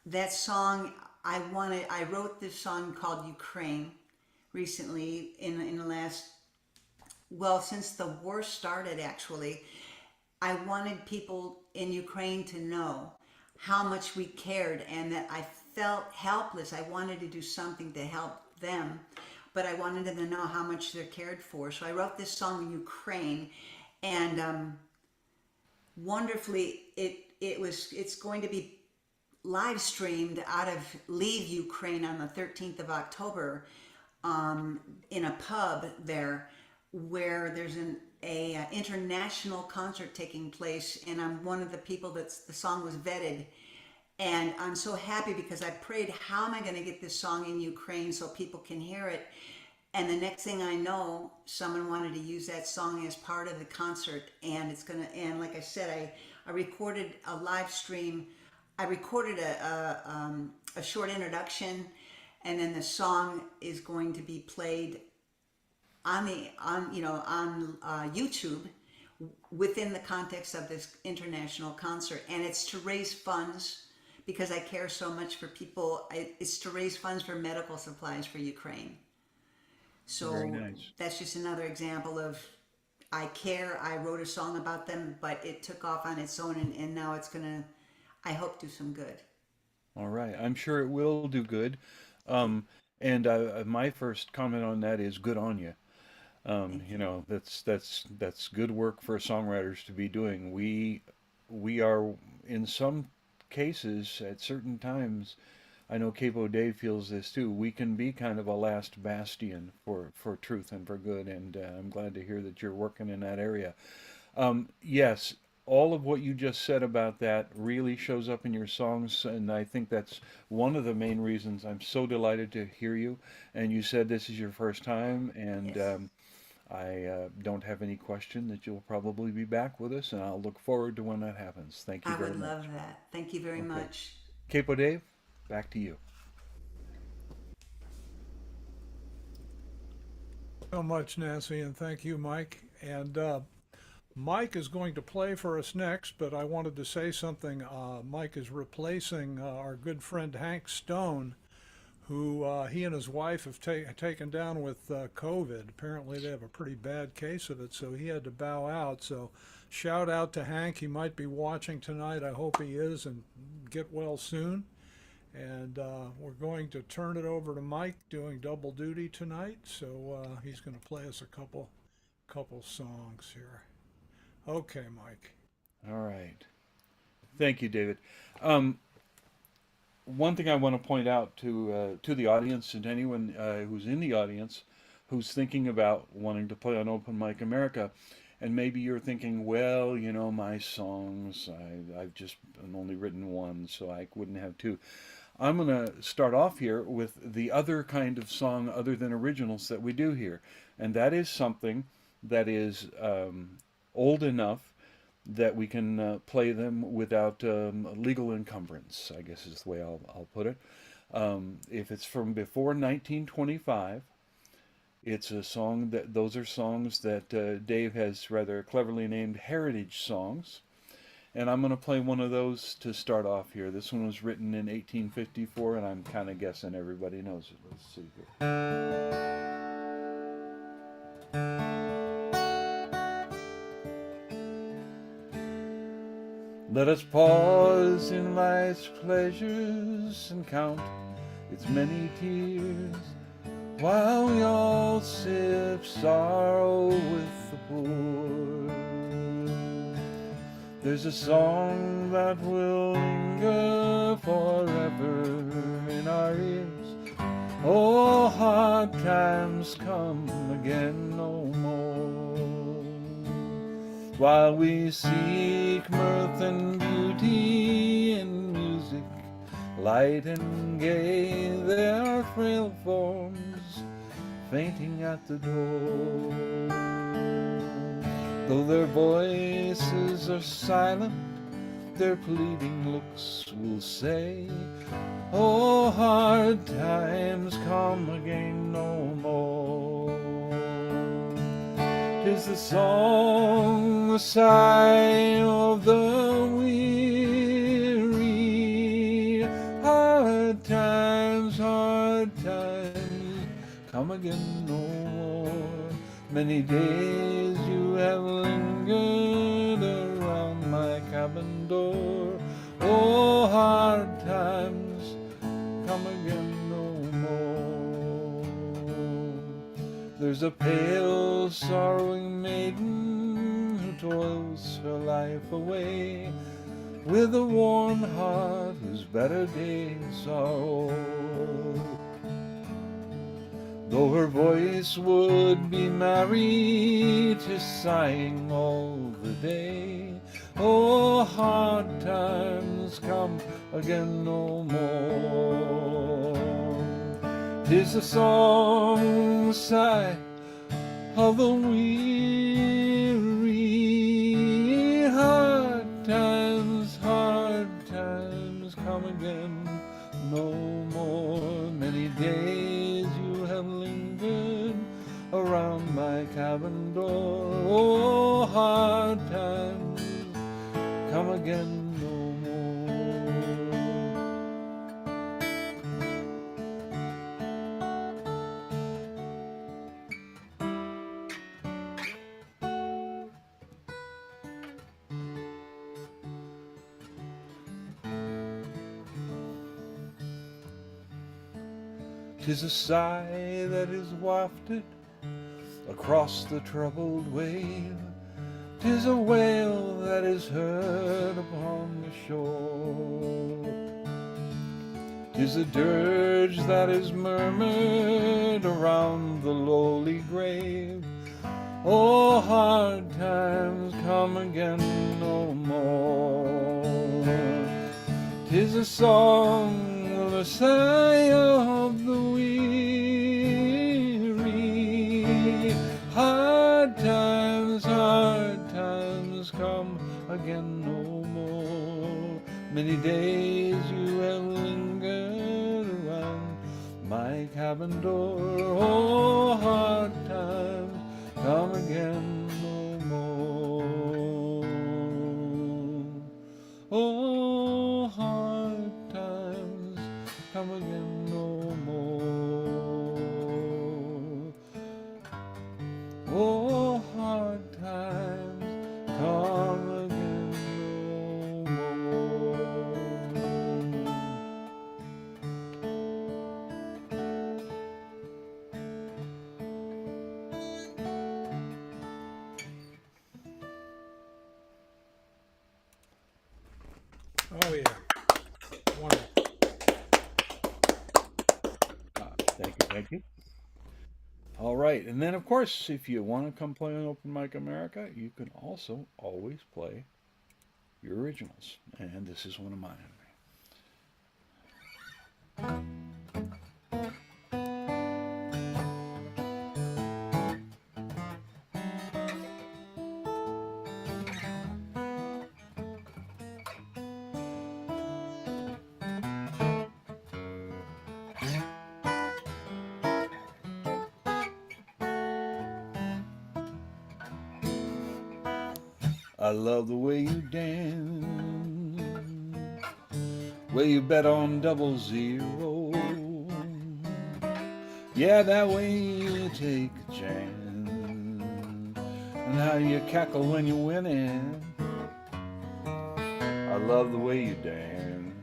That song, I wrote this song called Ukraine recently in the last, well, since the war started actually. I wanted people in Ukraine to know how much we cared and that I felt helpless. I wanted to do something to help them, but I wanted them to know how much they're cared for. So I wrote this song Ukraine, and wonderfully it's going to be live streamed out of Leave Ukraine on the 13th of October in a pub there, where there's a international concert taking place, and I'm one of the people the song was vetted. And I'm so happy because I prayed, how am I going to get this song in Ukraine so people can hear it? And the next thing I know, someone wanted to use that song as part of the concert, and and like I said, I recorded a live stream. I recorded a short introduction, and then the song is going to be played on YouTube within the context of this international concert, and it's to raise funds because I care so much for people. It's to raise funds for medical supplies for Ukraine. So Very nice. that's just another example of I care. I wrote a song about them, but it took off on its own, and now it's gonna, I hope, do some good. All right. I'm sure it will do good. And my first comment on that is good on you. You know, that's good work for songwriters to be doing. We are in some cases at certain times. I know Capo Dave feels this too. We can be kind of a last bastion for truth and for good, and I'm glad to hear that you're working in that area. Yes, all of what you just said about that really shows up in your songs, and I think that's one of the main reasons I'm so delighted to hear you. And you said this is your first time, and Yes. I don't have any question that you'll probably be back with us, and I'll look forward to when that happens. Thank you I very would much. love that. Thank you very Okay. much. Capo Dave, back to you. So much, Nancy, and thank you, Mike. And Mike is going to play for us next, but I wanted to say something. Mike is replacing our good friend Hank Stone, who he and his wife have taken down with COVID. Apparently, they have a pretty bad case of it, so he had to bow out. So, shout out to Hank. He might be watching tonight. I hope he is, and get well soon. And we're going to turn it over to Mike doing double duty tonight. So he's going to play us a couple songs here. Okay, Mike. All right. Thank you, David. One thing I want to point out to the audience and anyone who's in the audience who's thinking about wanting to play on Open Mic America, and maybe you're thinking, well, you know, my songs, I've just only written one, so I wouldn't have two. I'm going to start off here with the other kind of song other than originals that we do here, and that is something that is old enough that we can play them without legal encumbrance, I guess is the way I'll put it. If it's from before 1925, it's a song those are songs that Dave has rather cleverly named heritage songs. And I'm going to play one of those to start off here. This one was written in 1854, and I'm kind of guessing everybody knows it. Let's see here. Let us pause in life's pleasures and count its many tears, while we all sip sorrow with the poor. There's a song that will linger forever in our ears. Oh, hard times come again no more. While we seek mirth and beauty in music, light and gay, there are frail forms fainting at the door. Though their voices are silent, their pleading looks will say, oh, hard times come again no more. 'Tis the song, the sigh of the weary. Hard times come again no more. Many days you have lingered around my cabin door. Oh, hard times come again no more. There's a pale, sorrowing maiden who toils her life away, with a worn heart whose better days are o'er. Though her voice would be merry, 'tis sighing all the day. Oh, hard times come again no more. 'Tis a song, the sigh of the weary. Hard times come again no more. Many days you have lingered around my cabin door. Oh, hard times come again no more. 'Tis a sigh that is wafted across the troubled wave. 'Tis a wail that is heard upon the shore. 'Tis a dirge that is murmured around the lowly grave. Oh, hard times come again no more. 'Tis a song of the sigh of the weary. Hard times come again no more. Many days you have lingered around my cabin door. Oh, hard times come again no more. Oh, hard times come again no more. Oh, hard times come again no more. Oh, yeah. Wonderful. Thank you. All right, and then of course, if you want to come play on Open Mic America, you can also always play your originals, and this is one of mine. I love the way you dance, way you bet on 00. Yeah, that way you take a chance, and how you cackle when you're winning. I love the way you dance.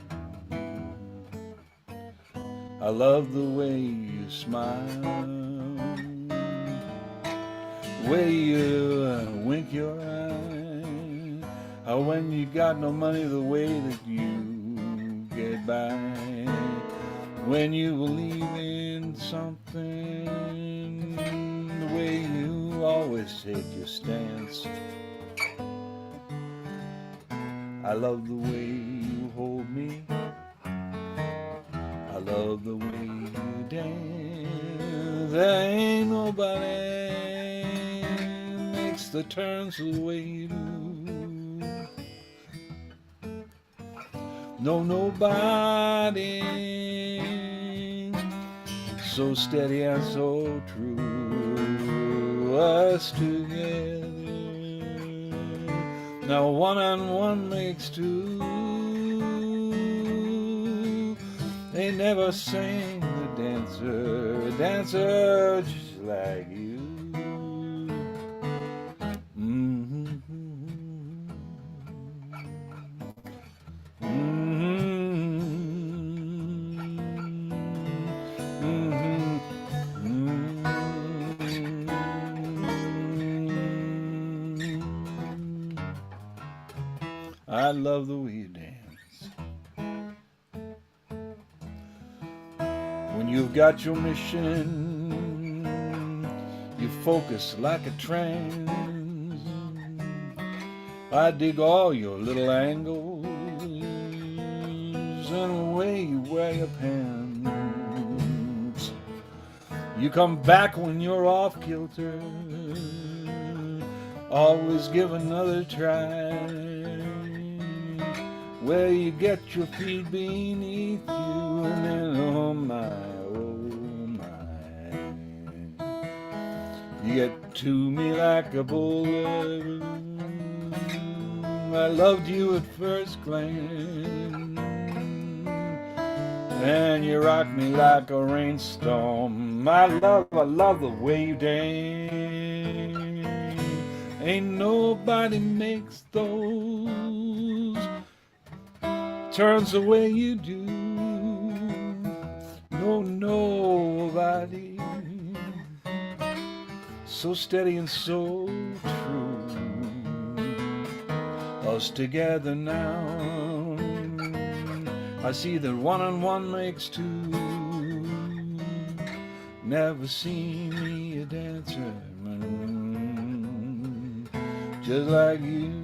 I love the way you smile, the way you wink your eye. How when you got no money, the way that you get by. When you believe in something, the way you always take your stance. I love the way you hold me. I love the way you dance. There ain't nobody makes the turns the way you do. No, nobody so steady and so true. Us together, now one and one makes two. They never sing the dancer just like you. I love the way you dance. When you've got your mission, you focus like a trance. I dig all your little angles and the way you wear your pants. You come back when you're off kilter. Always give another try. Where you get your feet beneath you, and then oh my, you get to me like a bullet. I loved you at first glance, and you rock me like a rainstorm. I love the way you dance. Ain't nobody makes those turns the way you do. No, nobody so steady and so true. Us together now, I see that one and one makes two. Never seen me a dancer just like you.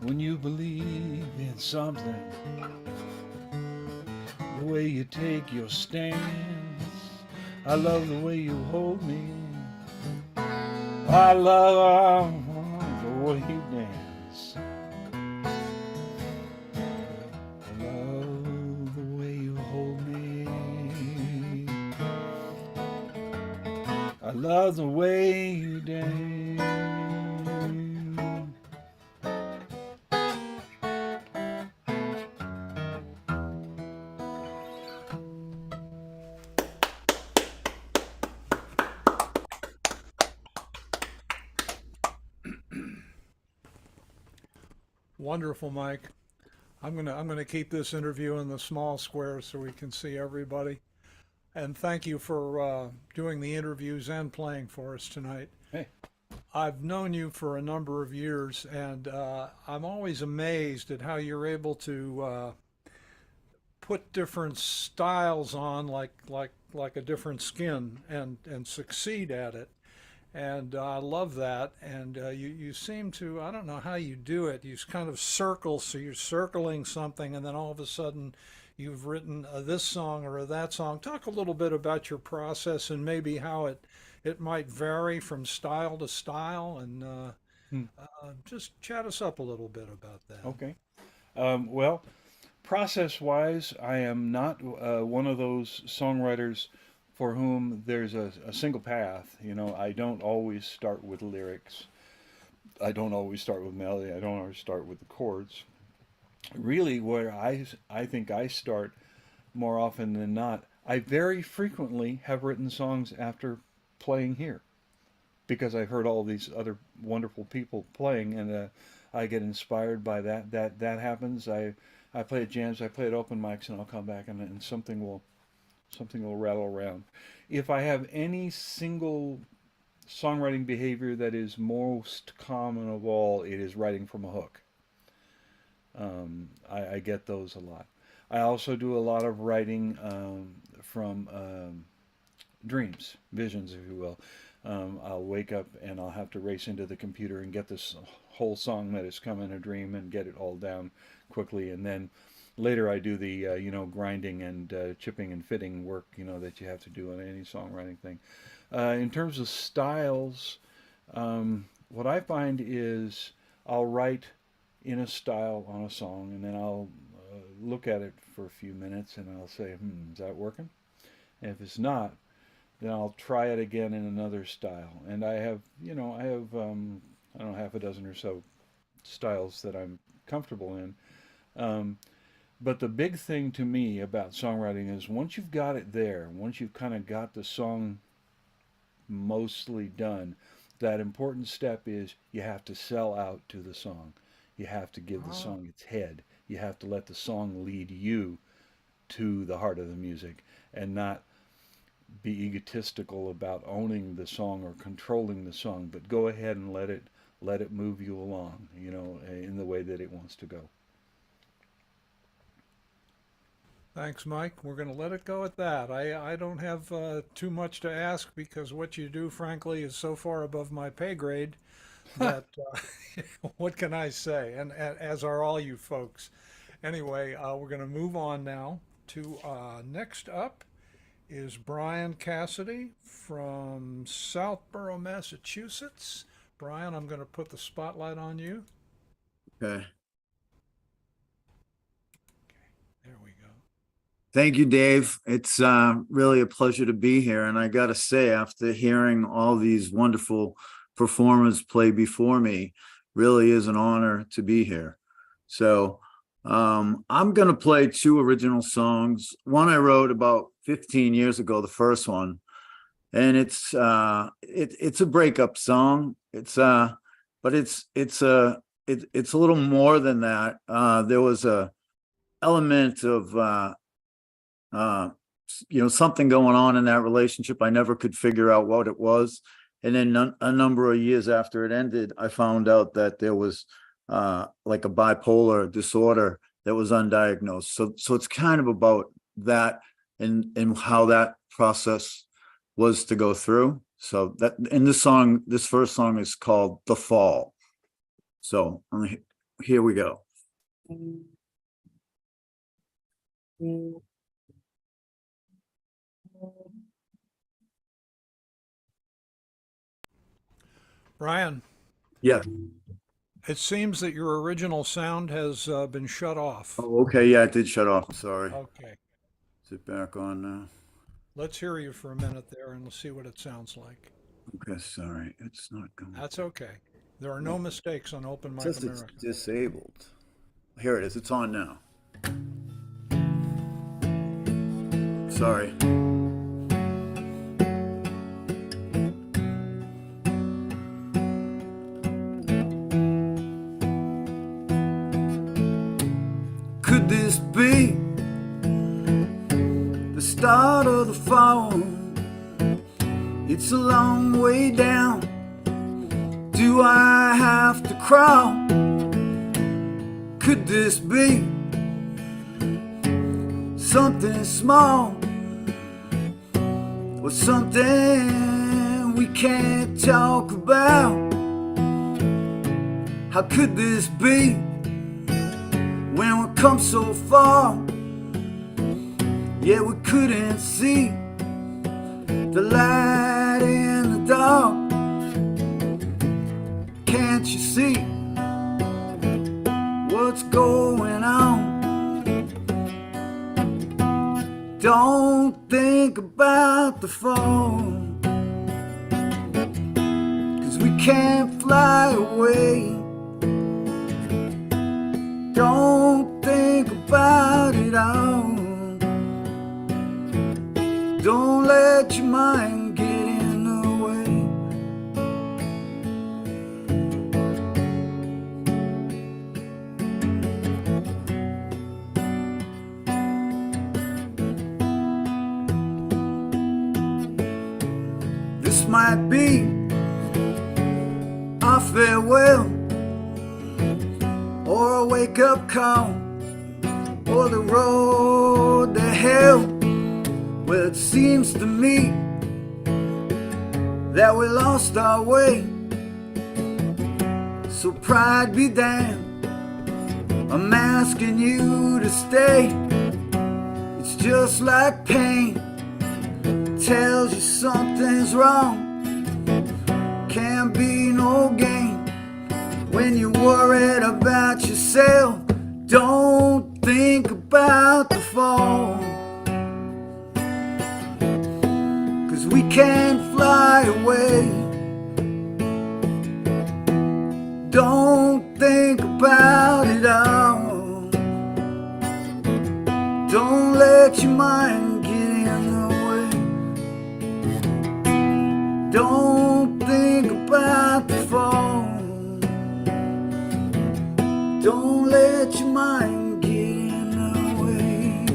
When you believe in something, the way you take your stance, I love the way you hold me. I love the way you dance. I love the way you hold me. I love the way you dance. Wonderful, Mike. I'm gonna keep this interview in the small square so we can see everybody. And thank you for doing the interviews and playing for us tonight. Hey. I've known you for a number of years, and I'm always amazed at how you're able to put different styles on, like a different skin, and succeed at it. And I love that. And you seem to, I don't know how you do it. You kind of circle, so you're circling something, and then all of a sudden you've written this song or that song. Talk a little bit about your process and maybe how it might vary from style to style, and just chat us up a little bit about that. Okay. Well, process-wise, I am not one of those songwriters for whom there's a single path. You know, I don't always start with lyrics. I don't always start with melody. I don't always start with the chords. Really, where I think I start more often than not, I very frequently have written songs after playing here because I've heard all these other wonderful people playing, and I get inspired by that. That happens. I play at jams, I play at open mics, and I'll come back and something will rattle around. If I have any single songwriting behavior that is most common of all, it is writing from a hook. I get those a lot. I also do a lot of writing from dreams, visions, if you will. I'll wake up and I'll have to race into the computer and get this whole song that has come in a dream and get it all down quickly, and then later I do the grinding and chipping and fitting work that you have to do on any songwriting thing. In terms of styles, what I find is I'll write in a style on a song, and then I'll look at it for a few minutes and I'll say, is that working? And if it's not, then I'll try it again in another style. And I have I don't know, half a dozen or so styles that I'm comfortable in. But the big thing to me about songwriting is once you've got it there, once you've kind of got the song mostly done, that important step is you have to sell out to the song. You have to give the song its head. You have to let the song lead you to the heart of the music, and not be egotistical about owning the song or controlling the song, but go ahead and let it move you along, in the way that it wants to go. Thanks, Mike. We're going to let it go at that. I don't have too much to ask because what you do, frankly, is so far above my pay grade that what can I say? And as are all you folks. Anyway, we're going to move on now to next up is Brian Cassidy from Southborough, Massachusetts. Brian, I'm going to put the spotlight on you. Okay. There we go. Thank you, Dave. It's really a pleasure to be here. And I got to say, after hearing all these wonderful performers play before me, really is an honor to be here. So I'm going to play two original songs. One I wrote about 15 years ago, the first one. And it's a breakup song. It's a little more than that. There was a element of something going on in that relationship. I never could figure out what it was. And then a number of years after it ended, I found out that there was like a bipolar disorder that was undiagnosed. So it's kind of about that and how that process was to go through. So that in this first song is called The Fall. So here we go. Brian, Yeah. it seems that your original sound has been shut off. Oh, okay. Yeah, it did shut off. Sorry. Okay. Is it back on now? Let's hear you for a minute there and we'll see what it sounds like. Okay, sorry. It's not going. That's okay. There are no mistakes on Open Mic Just America. it's disabled. Here it is. It's on now. Sorry. Could this be the start of the fall? It's a long way down. Do I have to crawl? Could this be something small or something we can't talk about? How could this be when we come so far? Yeah, we couldn't see the light in the dark. Can't you see what's going on? Don't think about the fall, 'cause we can't fly away. Don't think about it all. Don't let your mind get in the way. This might be our farewell, or a wake-up call, or the road to hell. Well, it seems to me that we lost our way. So pride be damned, I'm asking you to stay. It's just like pain, tells you something's wrong. Can't be no gain when you're worried about yourself. Don't think about the fall, 'cause we can't fly away. Don't think about it all. Don't let your mind get in the way. Don't think about the fall. Don't let your mind get in the way.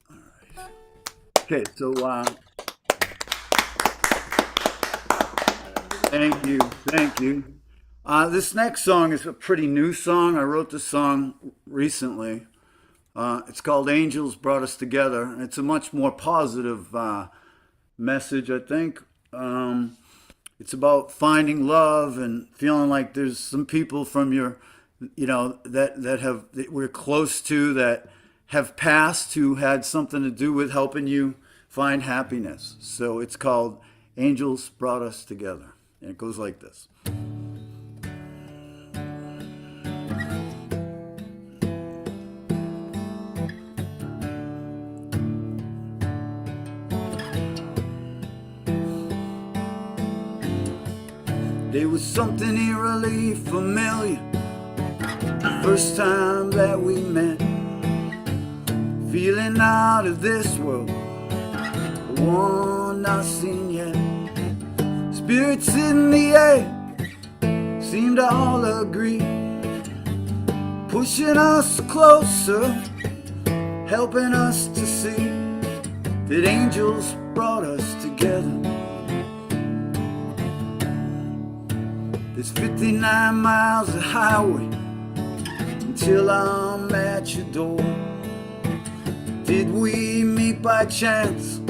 All right. Okay, so thank you. This next song is a pretty new song. I wrote this song recently. It's called Angels Brought Us Together. And it's a much more positive message, I think. It's about finding love and feeling like there's some people from your, that we're close to that have passed who had something to do with helping you find happiness. So it's called Angels Brought Us Together. And it goes like this. There was something eerily familiar the first time that we met. Feeling out of this world, the one not seen yet. Spirits in the air seem to all agree, pushing us closer, helping us to see that angels brought us together. There's 59 miles of highway until I'm at your door. Did we meet by chance,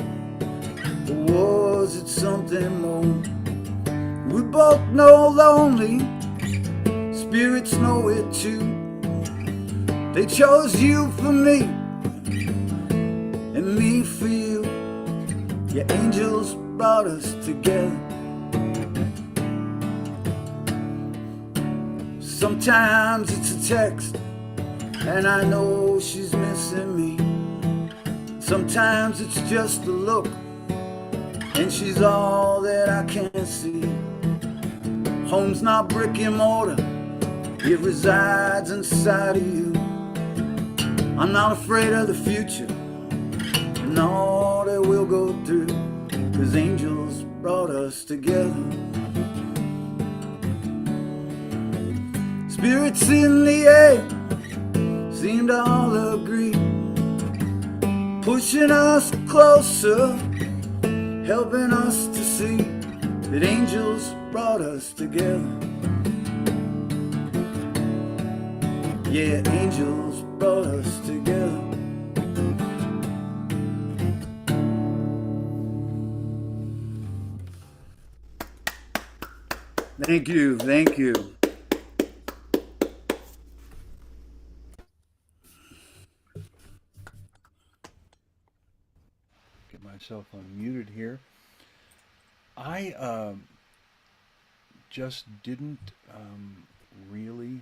or was it something more? We both know lonely spirits know it too. They chose you for me and me for you. Your angels brought us together. Sometimes it's a text, and I know she's missing me. Sometimes it's just a look, and she's all that I can see. Home's not brick and mortar, it resides inside of you. I'm not afraid of the future and all that we'll go through, 'cause angels brought us together. Spirits in the air seem to all agree, pushing us closer, helping us to see that angels brought us together. Yeah, angels brought us together. Thank you, thank you. Myself unmuted here. I just didn't really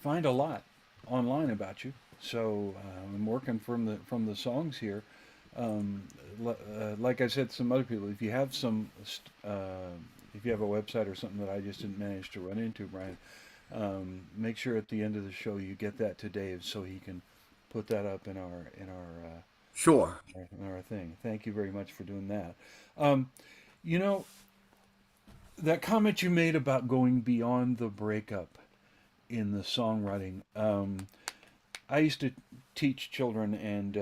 find a lot online about you, so I'm working from the songs here. Like I said, some other people, if you have if you have a website or something that I just didn't manage to run into, Brian, make sure at the end of the show you get that to Dave so he can put that up in our Sure. Our thing. Thank you very much for doing that. That comment you made about going beyond the breakup in the songwriting. I used to teach children, and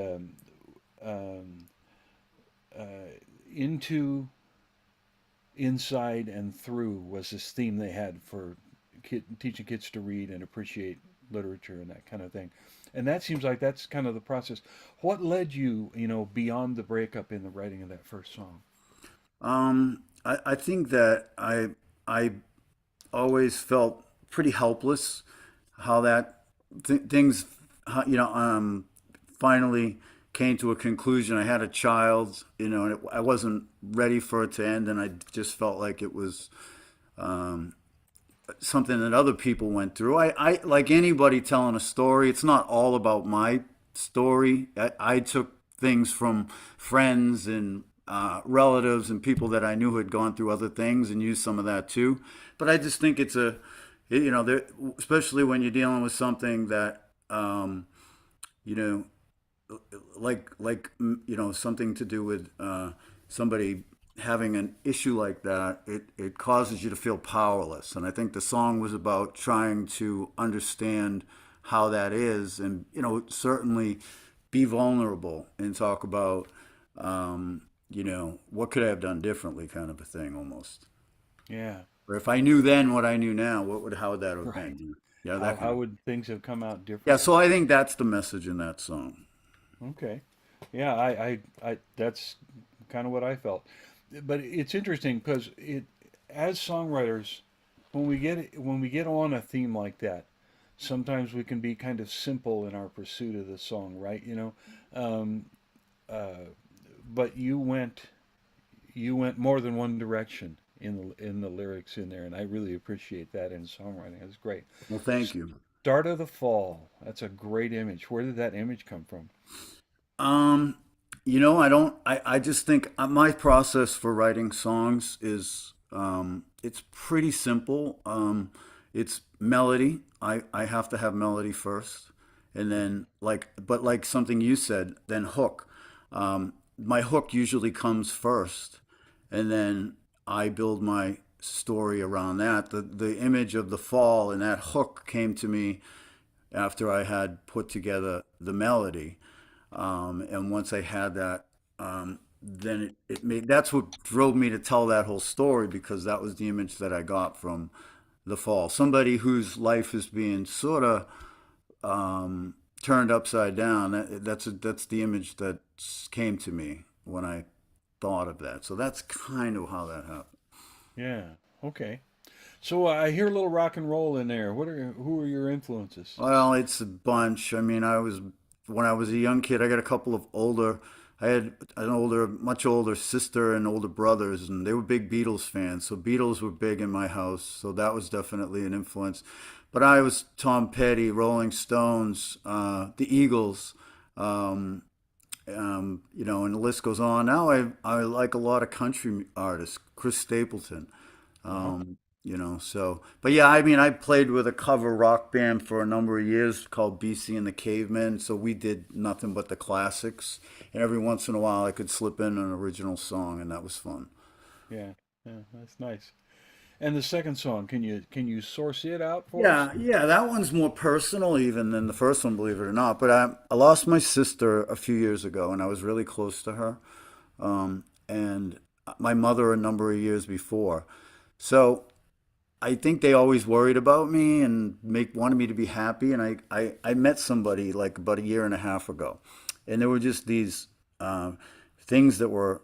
into, inside, and through was this theme they had for teaching kids to read and appreciate literature and that kind of thing. And that seems like that's kind of the process. What led you, beyond the breakup in the writing of that first song? I think that I always felt pretty helpless. How that things, finally came to a conclusion. I had a child, and I wasn't ready for it to end, and I just felt like it was something that other people went through. I like anybody telling a story, it's not all about my story. I took things from friends and relatives and people that I knew who had gone through other things and used some of that too. But I just think it's especially when you're dealing with something that, something to do with somebody having an issue like that, it causes you to feel powerless. And I think the song was about trying to understand how that is, and certainly be vulnerable and talk about what could I have done differently, kind of a thing almost. Yeah, Or if I knew then what I knew now, how would that have Right. been? Yeah, How that kind of. would things have come out Yeah, differently? so I think that's the message in that song. Okay. Yeah, that's kind of what I felt. But it's interesting because as songwriters, when we get on a theme like that, sometimes we can be kind of simple in our pursuit of the song, right? Um, uh, but you went more than one direction in the lyrics in there, and I really appreciate that in songwriting. It's great. Well, thank you. Start of the fall. That's a great image. Where did that image come from? Um, I don't, I just think my process for writing songs is, it's pretty simple. It's melody. I have to have melody first. And then but like something you said, then hook. My hook usually comes first. And then I build my story around that. The image of the fall and that hook came to me after I had put together the melody. And once I had that, then it made that's what drove me to tell that whole story because that was the image that I got from the fall. Somebody whose life is being sort of turned upside down. That's the image that came to me when I thought of that. So that's kind of how that happened. Yeah. Okay. So I hear a little rock and roll in there. Who are your influences? Well, it's a bunch. I mean, when I was a young kid, I got a couple of older. I had an much older sister and older brothers, and they were big Beatles fans. So Beatles were big in my house. So that was definitely an influence. But I was Tom Petty, Rolling Stones, the Eagles, and the list goes on. Now I like a lot of country artists, Chris Stapleton. Uh-huh. So, but yeah, I mean, I played with a cover rock band for a number of years called BC and the Cavemen. So we did nothing but the classics. And every once in a while I could slip in an original song and that was fun. Yeah. Yeah. That's nice. And the second song, can you source it out for us? Yeah, that one's more personal even than the first one, believe it or not. But I lost my sister a few years ago and I was really close to her. And my mother a number of years before. So I think they always worried about me and wanted me to be happy. And I met somebody like about a year and a half ago, and there were just these things that were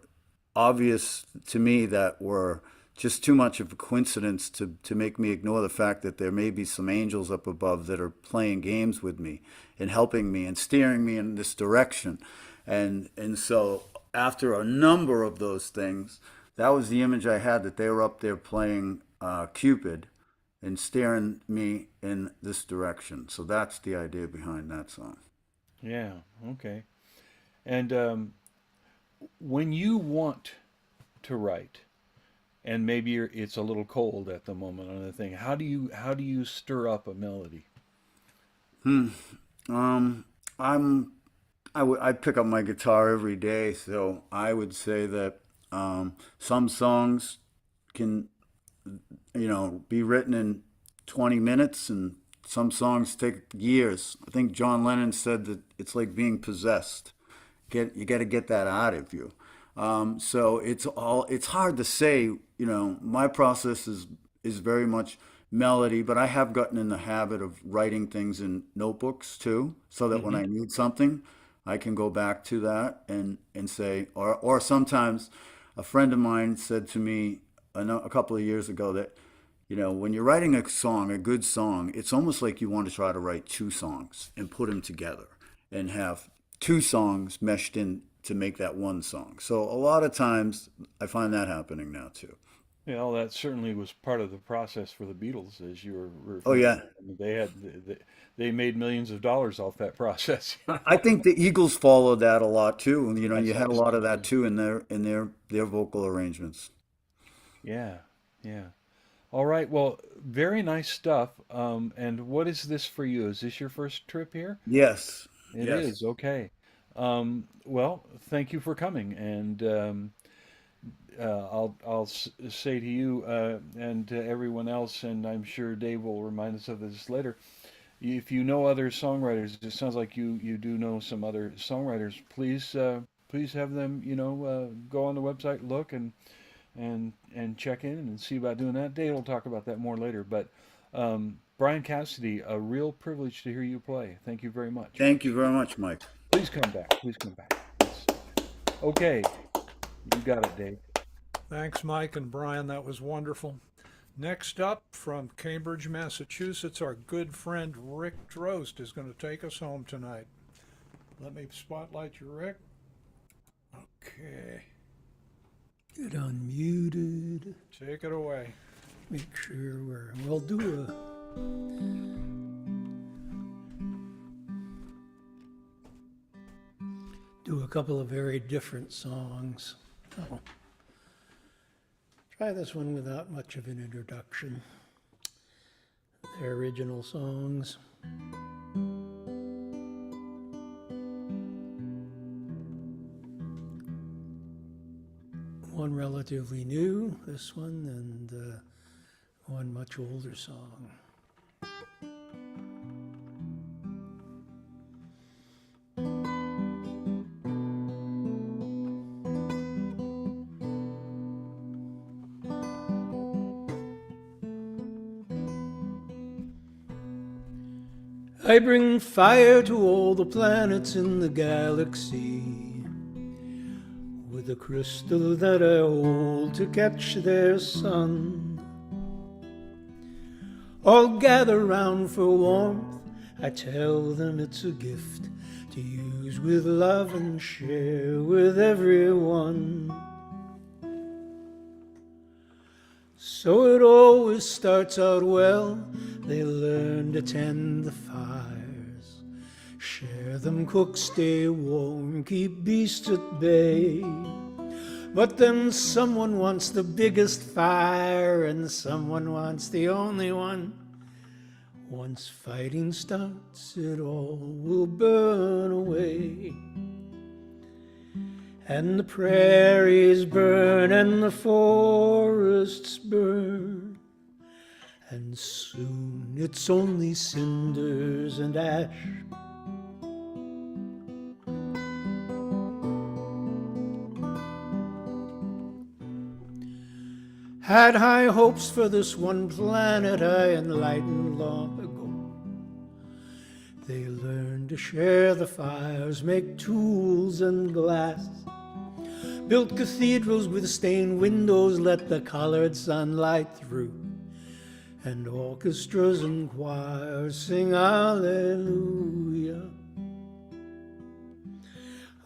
obvious to me that were just too much of a coincidence to make me ignore the fact that there may be some angels up above that are playing games with me and helping me and steering me in this direction. And so after a number of those things, that was the image I had that they were up there playing Cupid and steering me in this direction. So that's the idea behind that song. Yeah. Okay. And when you want to write, and maybe it's a little cold at the moment on the thing, how do you stir up a melody? Um, I'm I pick up my guitar every day, so I would say that some songs can be written in 20 minutes and some songs take years. I think John Lennon said that it's like being possessed. You got to get that out of you. So it's hard to say, my process is very much melody, but I have gotten in the habit of writing things in notebooks too, so that when Hmm. I need something, I can go back to that and say, or sometimes a friend of mine said to me a couple of years ago that, when you're writing a song, a good song, it's almost like you want to try to write two songs and put them together and have two songs meshed in to make that one song. So a lot of times I find that happening now too. Well, that certainly was part of the process for the Beatles, as you were Oh referring to. yeah. I mean, they made millions of dollars off that process. I think the Eagles followed that a lot too. And you That's had a lot of absolutely. that too in their vocal arrangements. Yeah, yeah. All right. Well, very nice stuff. And what is this for you? Is this your first trip here? Yes. It Yes. is. Okay. Well, thank you for coming, and I'll say to you and to everyone else, and I'm sure Dave will remind us of this later. If you know other songwriters, it sounds like you do know some other songwriters. Please have them go on the website, look, and and check in and see about doing that. Dave will talk about that more later. But Brian Cassidy, a real privilege to hear you play. Thank you very much. Thank you very much, Mike. Please come back. Please come back. Yes. Okay, you got it, Dave. Thanks, Mike and Brian. That was wonderful. Next up, from Cambridge, Massachusetts, our good friend Rick Drost is going to take us home tonight. Let me spotlight you, Rick. Okay. Get unmuted. Take it away. Make sure we'll do a couple of very different songs. Oh. Try this one without much of an introduction. They're original songs. One relatively new, this one, and one much older song. I bring fire to all the planets in the galaxy, with a crystal that I hold to catch their sun. All gather round for warmth, I tell them it's a gift to use with love and share with everyone. So it always starts out well. They learn to tend the fires, share them, cook, stay warm, keep beasts at bay. But then someone wants the biggest fire and someone wants the only one. Once fighting starts, it all will burn away. And the prairies burn and the forests burn, and soon it's only cinders and ash. Had high hopes for this one planet I enlightened long ago. They learned to share the fires, make tools and glass, built cathedrals with stained windows, let the colored sunlight through, and orchestras and choirs sing Hallelujah.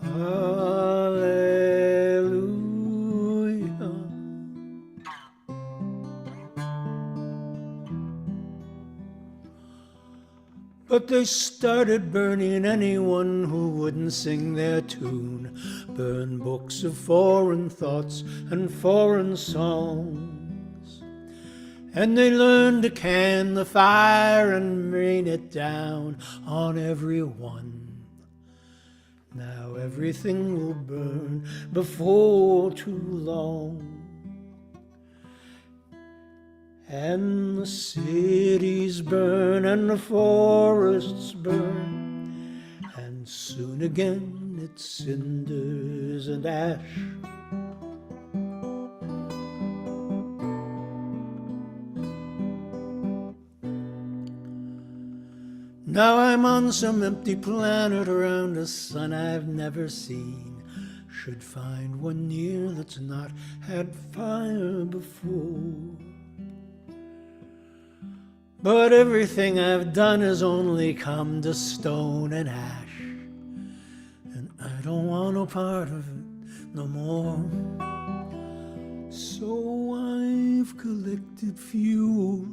Hallelujah. But they started burning anyone who wouldn't sing their tune, burn books of foreign thoughts and foreign songs. And they learned to can the fire and rain it down on everyone. Now everything will burn before too long. And the cities burn and the forests burn, and soon again it's cinders and ash. Now I'm on some empty planet around a sun I've never seen. Should find one near that's not had fire before. But everything I've done has only come to stone and ash, and I don't want no part of it no more. So I've collected fuel,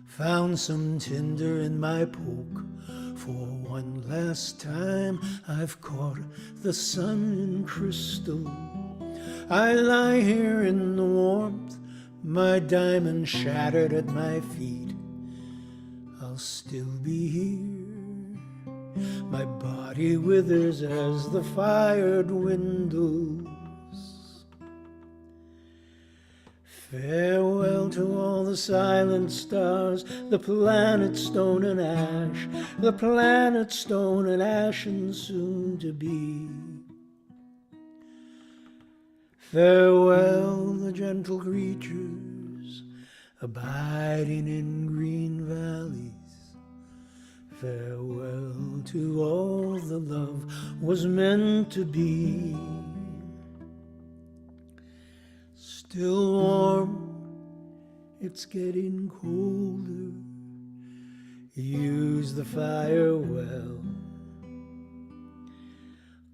found some tinder in my poke. For one last time I've caught the sun in crystal. I lie here in the warmth, my diamond shattered at my feet. I'll still be here. My body withers as the fire dwindles. Farewell to all the silent stars, the planet stone and ash, the planet stone and ash and soon to be. Farewell the the gentle creatures abiding in green valleys. Farewell to all the love was meant to be. Still warm, it's getting colder. Use the fire well.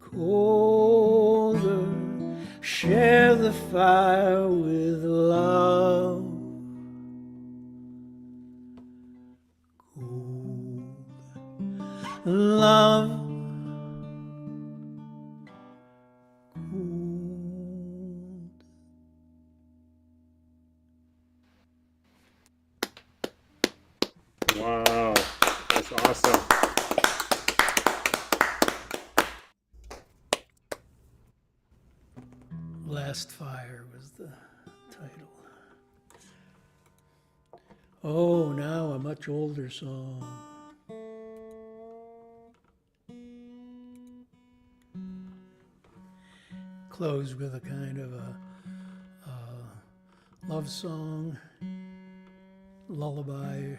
Colder, share the fire with love. Love, cold. Wow, that's awesome. Last Fire was the title. Oh, now a much older song. Close with a kind of a love song, lullaby-ish.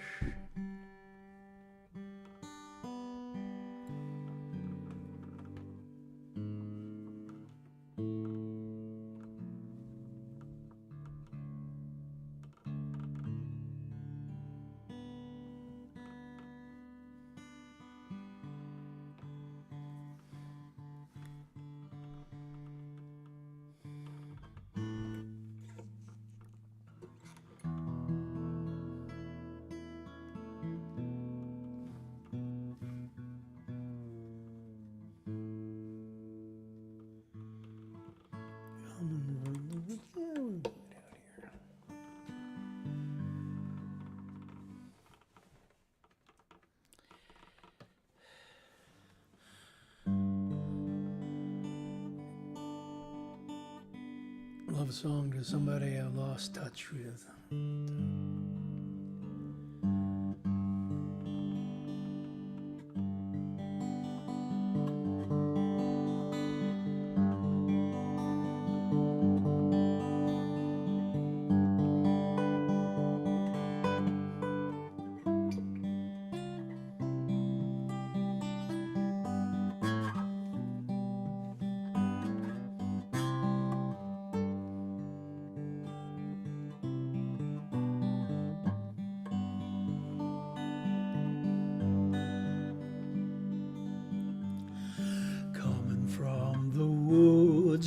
Love song to somebody I lost touch with.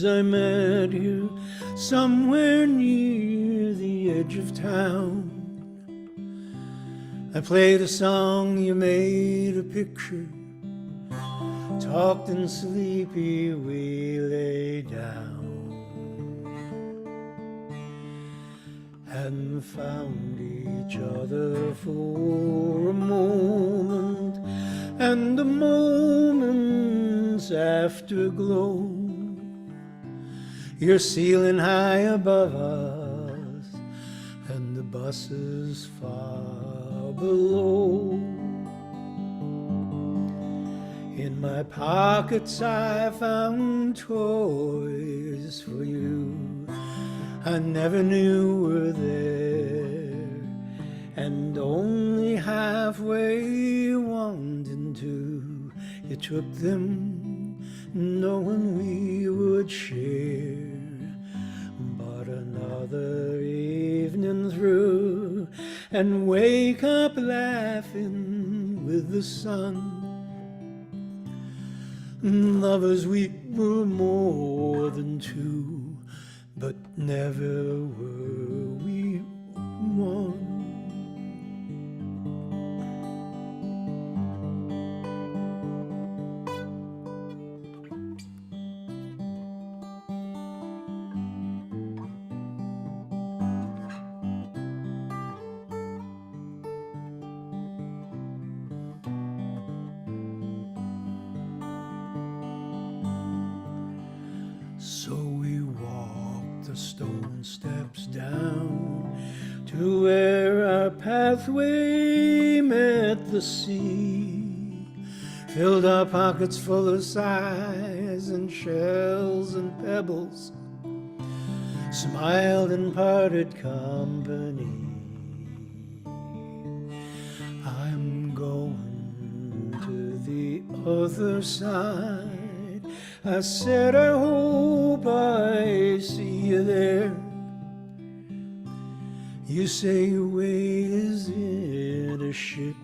I met you somewhere near the edge of town. I played a song, you made a picture, talked and sleepy we lay down and found each other for a moment, and the moment's afterglow. You're ceiling high above us, and the bus is far below. In my pockets I found toys for you I never knew were there, and only halfway wanting to, you took them knowing we would share. But another evening through, and wake up laughing with the sun. Lovers, we were more than two, but never were we one. So we walked the stone steps down to where our pathway met the sea, filled our pockets full of sighs and shells and pebbles, smiled and parted company. I'm going to the other side. I said I hope I see you there. You say your way is in a ship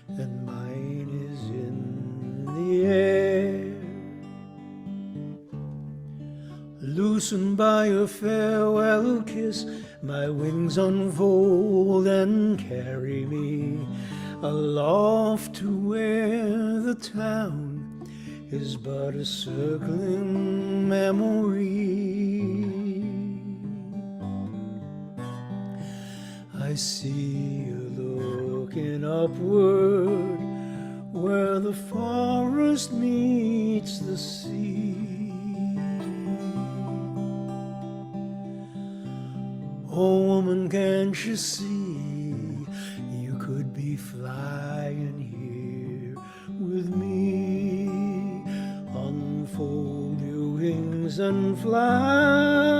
and mine is in the air. Loosened by a farewell kiss, my wings unfold and carry me aloft to where the town is but a circling memory. I see you looking upward where the forest meets the sea. Oh woman, can't you see you could be flying here with me? Unfold your wings and fly.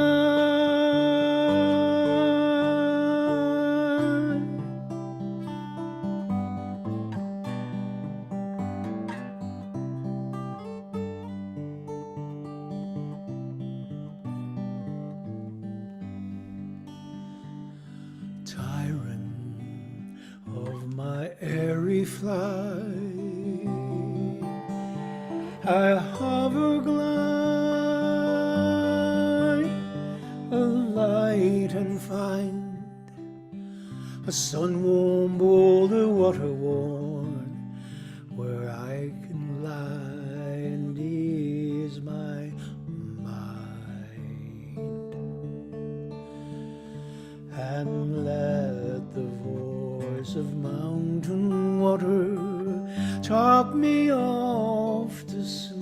Tyrant of my airy flight, I hover glide, alight and find a sun-warm boulder, water-worn, where I can lie and ease my mind, and let the voice of mountain water talk me off to sleep.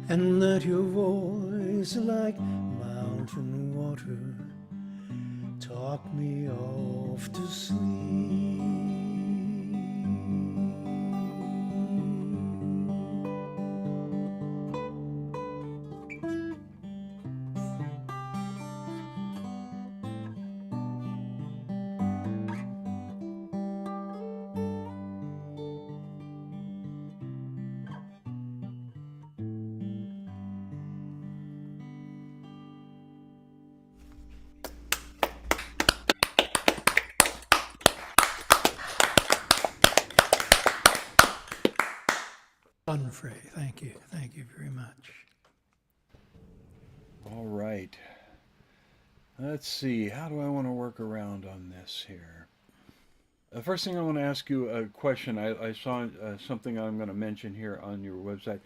And let your voice like mountain water talk me off to sleep. Unfrey, thank you very much. All right. Let's see. How do I want to work around on this here? The first thing I want to ask you a question. I saw something I'm going to mention here on your website.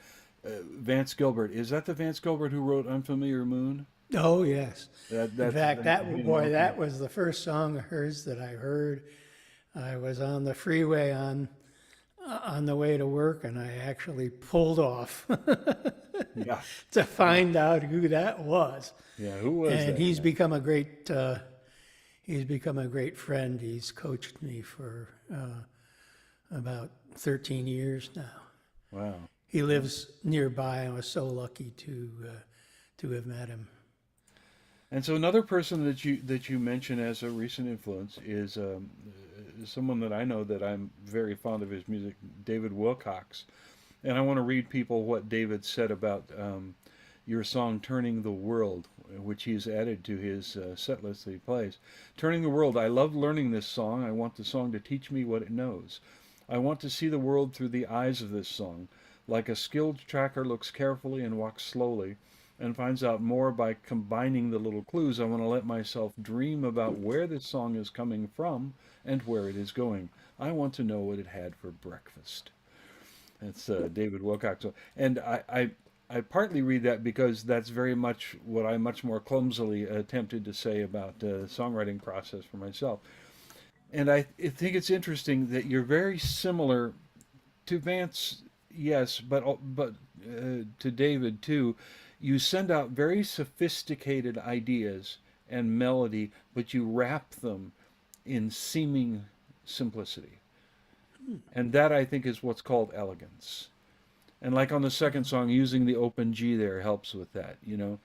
Vance Gilbert. Is that the Vance Gilbert who wrote Unfamiliar Moon? Oh yes. That's In fact, that was the first song of hers that I heard. I was on the freeway on the way to work, and I actually pulled off Yeah. to find out who that was. Yeah, who was And that? he's become a great friend. He's coached me for about 13 years now. Wow. He lives nearby. I was so lucky to have met him. And so another person that you mention as a recent influence is someone that I know that I'm very fond of his music, David Wilcox. And I want to read people what David said about your song "Turning the World," which he's added to his set list that he plays. "Turning the World. I love learning this song. I want the song to teach me what it knows. I want to see the world through the eyes of this song. Like a skilled tracker looks carefully and walks slowly and finds out more by combining the little clues. I want to let myself dream about where this song is coming from and where it is going. I want to know what it had for breakfast." That's David Wilcox. And I partly read that because that's very much what I much more clumsily attempted to say about the songwriting process for myself. And I think it's interesting that you're very similar to Vance, yes, but to David too. You send out very sophisticated ideas and melody, but you wrap them in seeming simplicity. And that, I think, is what's called elegance. And like on the second song, using the open G there helps with that, you know.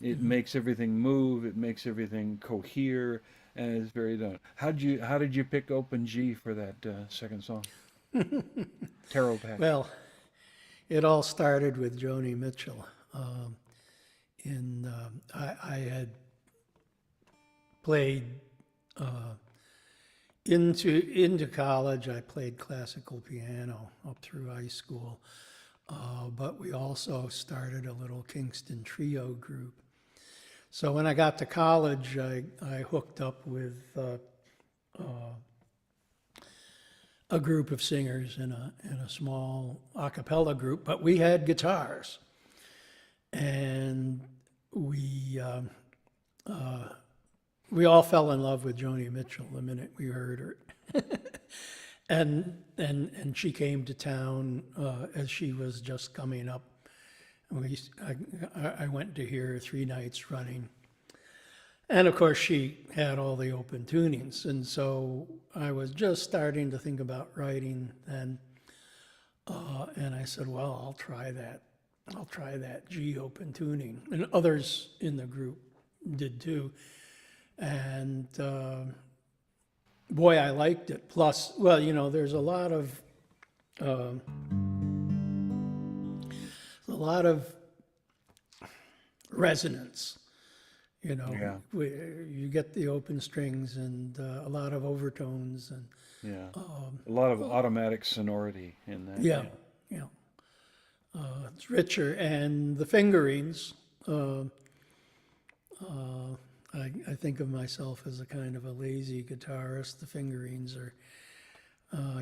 It makes everything move, it makes everything cohere, and it's very done. How did you pick open G for that second song? Tarot Pack. Well, it all started with Joni Mitchell. I had played into college. I played classical piano up through high school, but we also started a little Kingston trio group. So when I got to college, I hooked up with a group of singers in a small a cappella group, but we had guitars, and we all fell in love with Joni Mitchell the minute we heard her. and she came to town as she was just coming up. I went to hear her 3 nights running. And of course, she had all the open tunings. And so I was just starting to think about writing then. And I said, well, I'll try that G open tuning. And others in the group did too. And boy, I liked it. Plus, well, you know, there's a lot of resonance. You know, Yeah. You get the open strings and a lot of overtones and Yeah. A lot of automatic sonority in that. yeah. It's richer, and the fingerings. I think of myself as a kind of a lazy guitarist. The fingerings are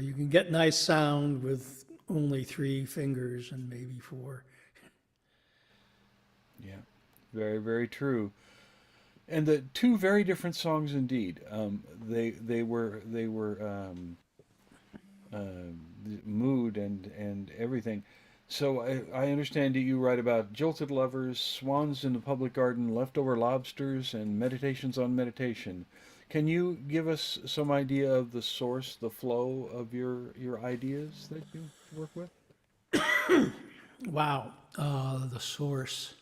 you can get nice sound with only 3 fingers and maybe 4. Yeah. Very, very true. And the 2 very different songs indeed. They were mood and everything. So I understand that you write about jilted lovers, swans in the public garden, leftover lobsters, and meditations on meditation. Can you give us some idea of the source, the flow of your ideas that you work with? Wow, the source.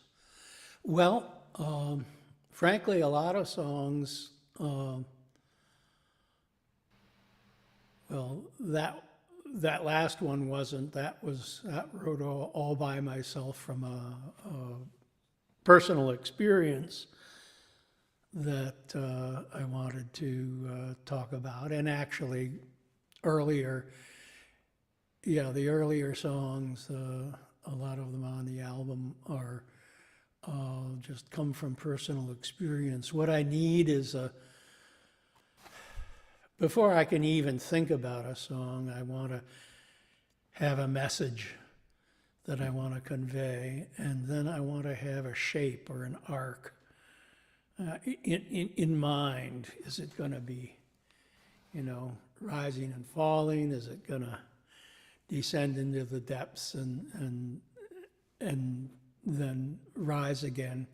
Well, frankly, a lot of songs. Well, that last one wasn't. That wrote all by myself from a personal experience that I wanted to talk about. And actually, earlier, the earlier songs, a lot of them on the album are just come from personal experience. What I need is before I can even think about a song, I want to have a message that I want to convey, and then I want to have a shape or an arc in mind. Is it going to be, rising and falling? Is it going to descend into the depths and then rise again?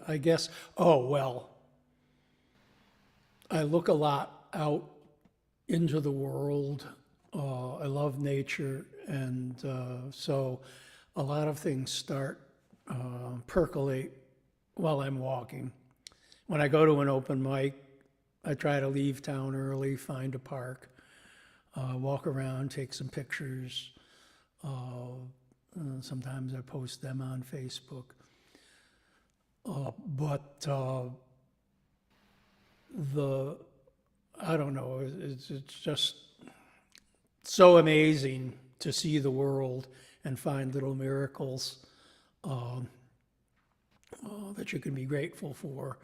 I guess, I look a lot out into the world. I love nature, and so a lot of things start percolate while I'm walking. When I go to an open mic, I try to leave town early, find a park, walk around, take some pictures. Sometimes I post them on Facebook. I don't know, it's just so amazing to see the world and find little miracles that you can be grateful for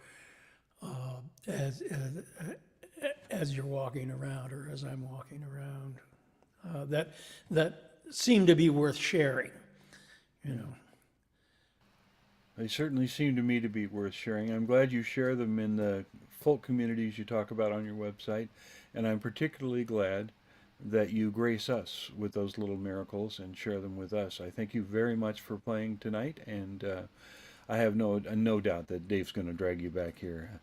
as you're walking around, or as I'm walking around, that seem to be worth sharing, They certainly seem to me to be worth sharing. I'm glad you share them in the folk communities you talk about on your website, and I'm particularly glad that you grace us with those little miracles and share them with us. I thank you very much for playing tonight, and I have no doubt that Dave's going to drag you back here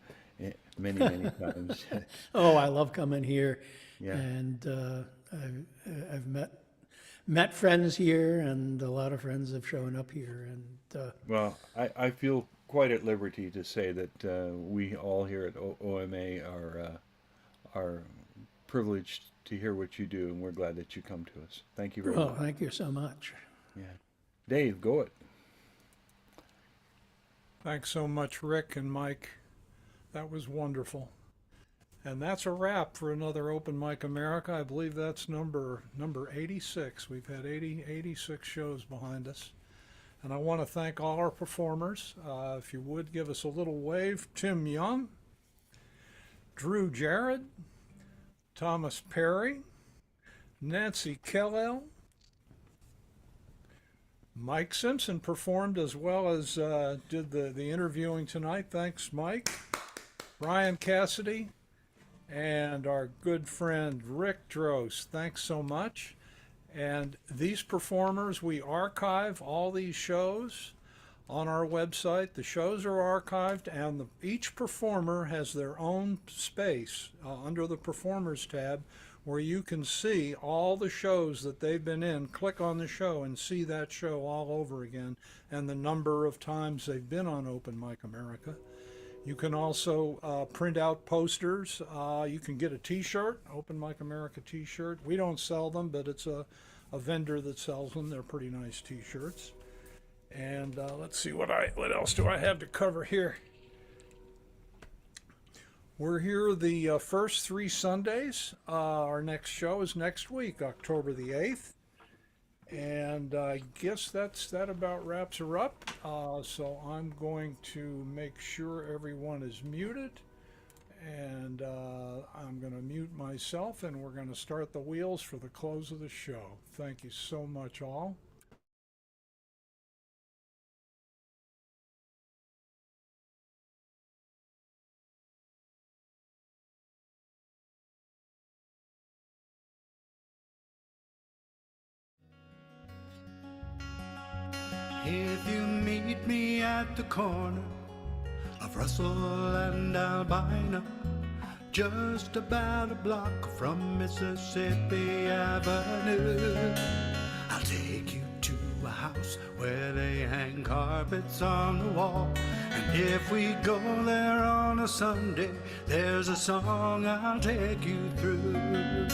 many, many times. Oh, I love coming here, Yeah. and I've met friends here, and a lot of friends have shown up here, and Well, I feel quite at liberty to say that we all here at OMA are privileged to hear what you do, and we're glad that you come to us. Thank you very well, much. thank you so much. Yeah. Dave, go it. Thanks so much, Rick and Mike. That was wonderful. And that's a wrap for another Open Mic America. I believe that's number 86. We've had 86 shows behind us. And I want to thank all our performers. If you would give us a little wave. Tim Young, Drew Jarrett, Thomas Perry, Nancy Kellel, Mike Simpson performed as well as did the interviewing tonight. Thanks, Mike. Brian Cassidy, and our good friend Rick Drost. Thanks so much. And these performers, we archive all these shows on our website. The shows are archived, and each performer has their own space under the Performers tab where you can see all the shows that they've been in. Click on the show and see that show all over again and the number of times they've been on Open Mic America. You can also print out posters. You can get a t-shirt, Open Mic America t-shirt. We don't sell them, but it's a vendor that sells them. They're pretty nice t-shirts. And let's see, what else do I have to cover here? We're here the first 3 Sundays. Our next show is next week, October the 8th. And I guess that about wraps her up. So I'm going to make sure everyone is muted. And I'm going to mute myself, and we're going to start the wheels for the close of the show. Thank you so much, all. If you meet me at the corner of Russell and Albina, just about a block from Mississippi Avenue, I'll take you to a house where they hang carpets on the wall. And if we go there on a Sunday, there's a song I'll take you through.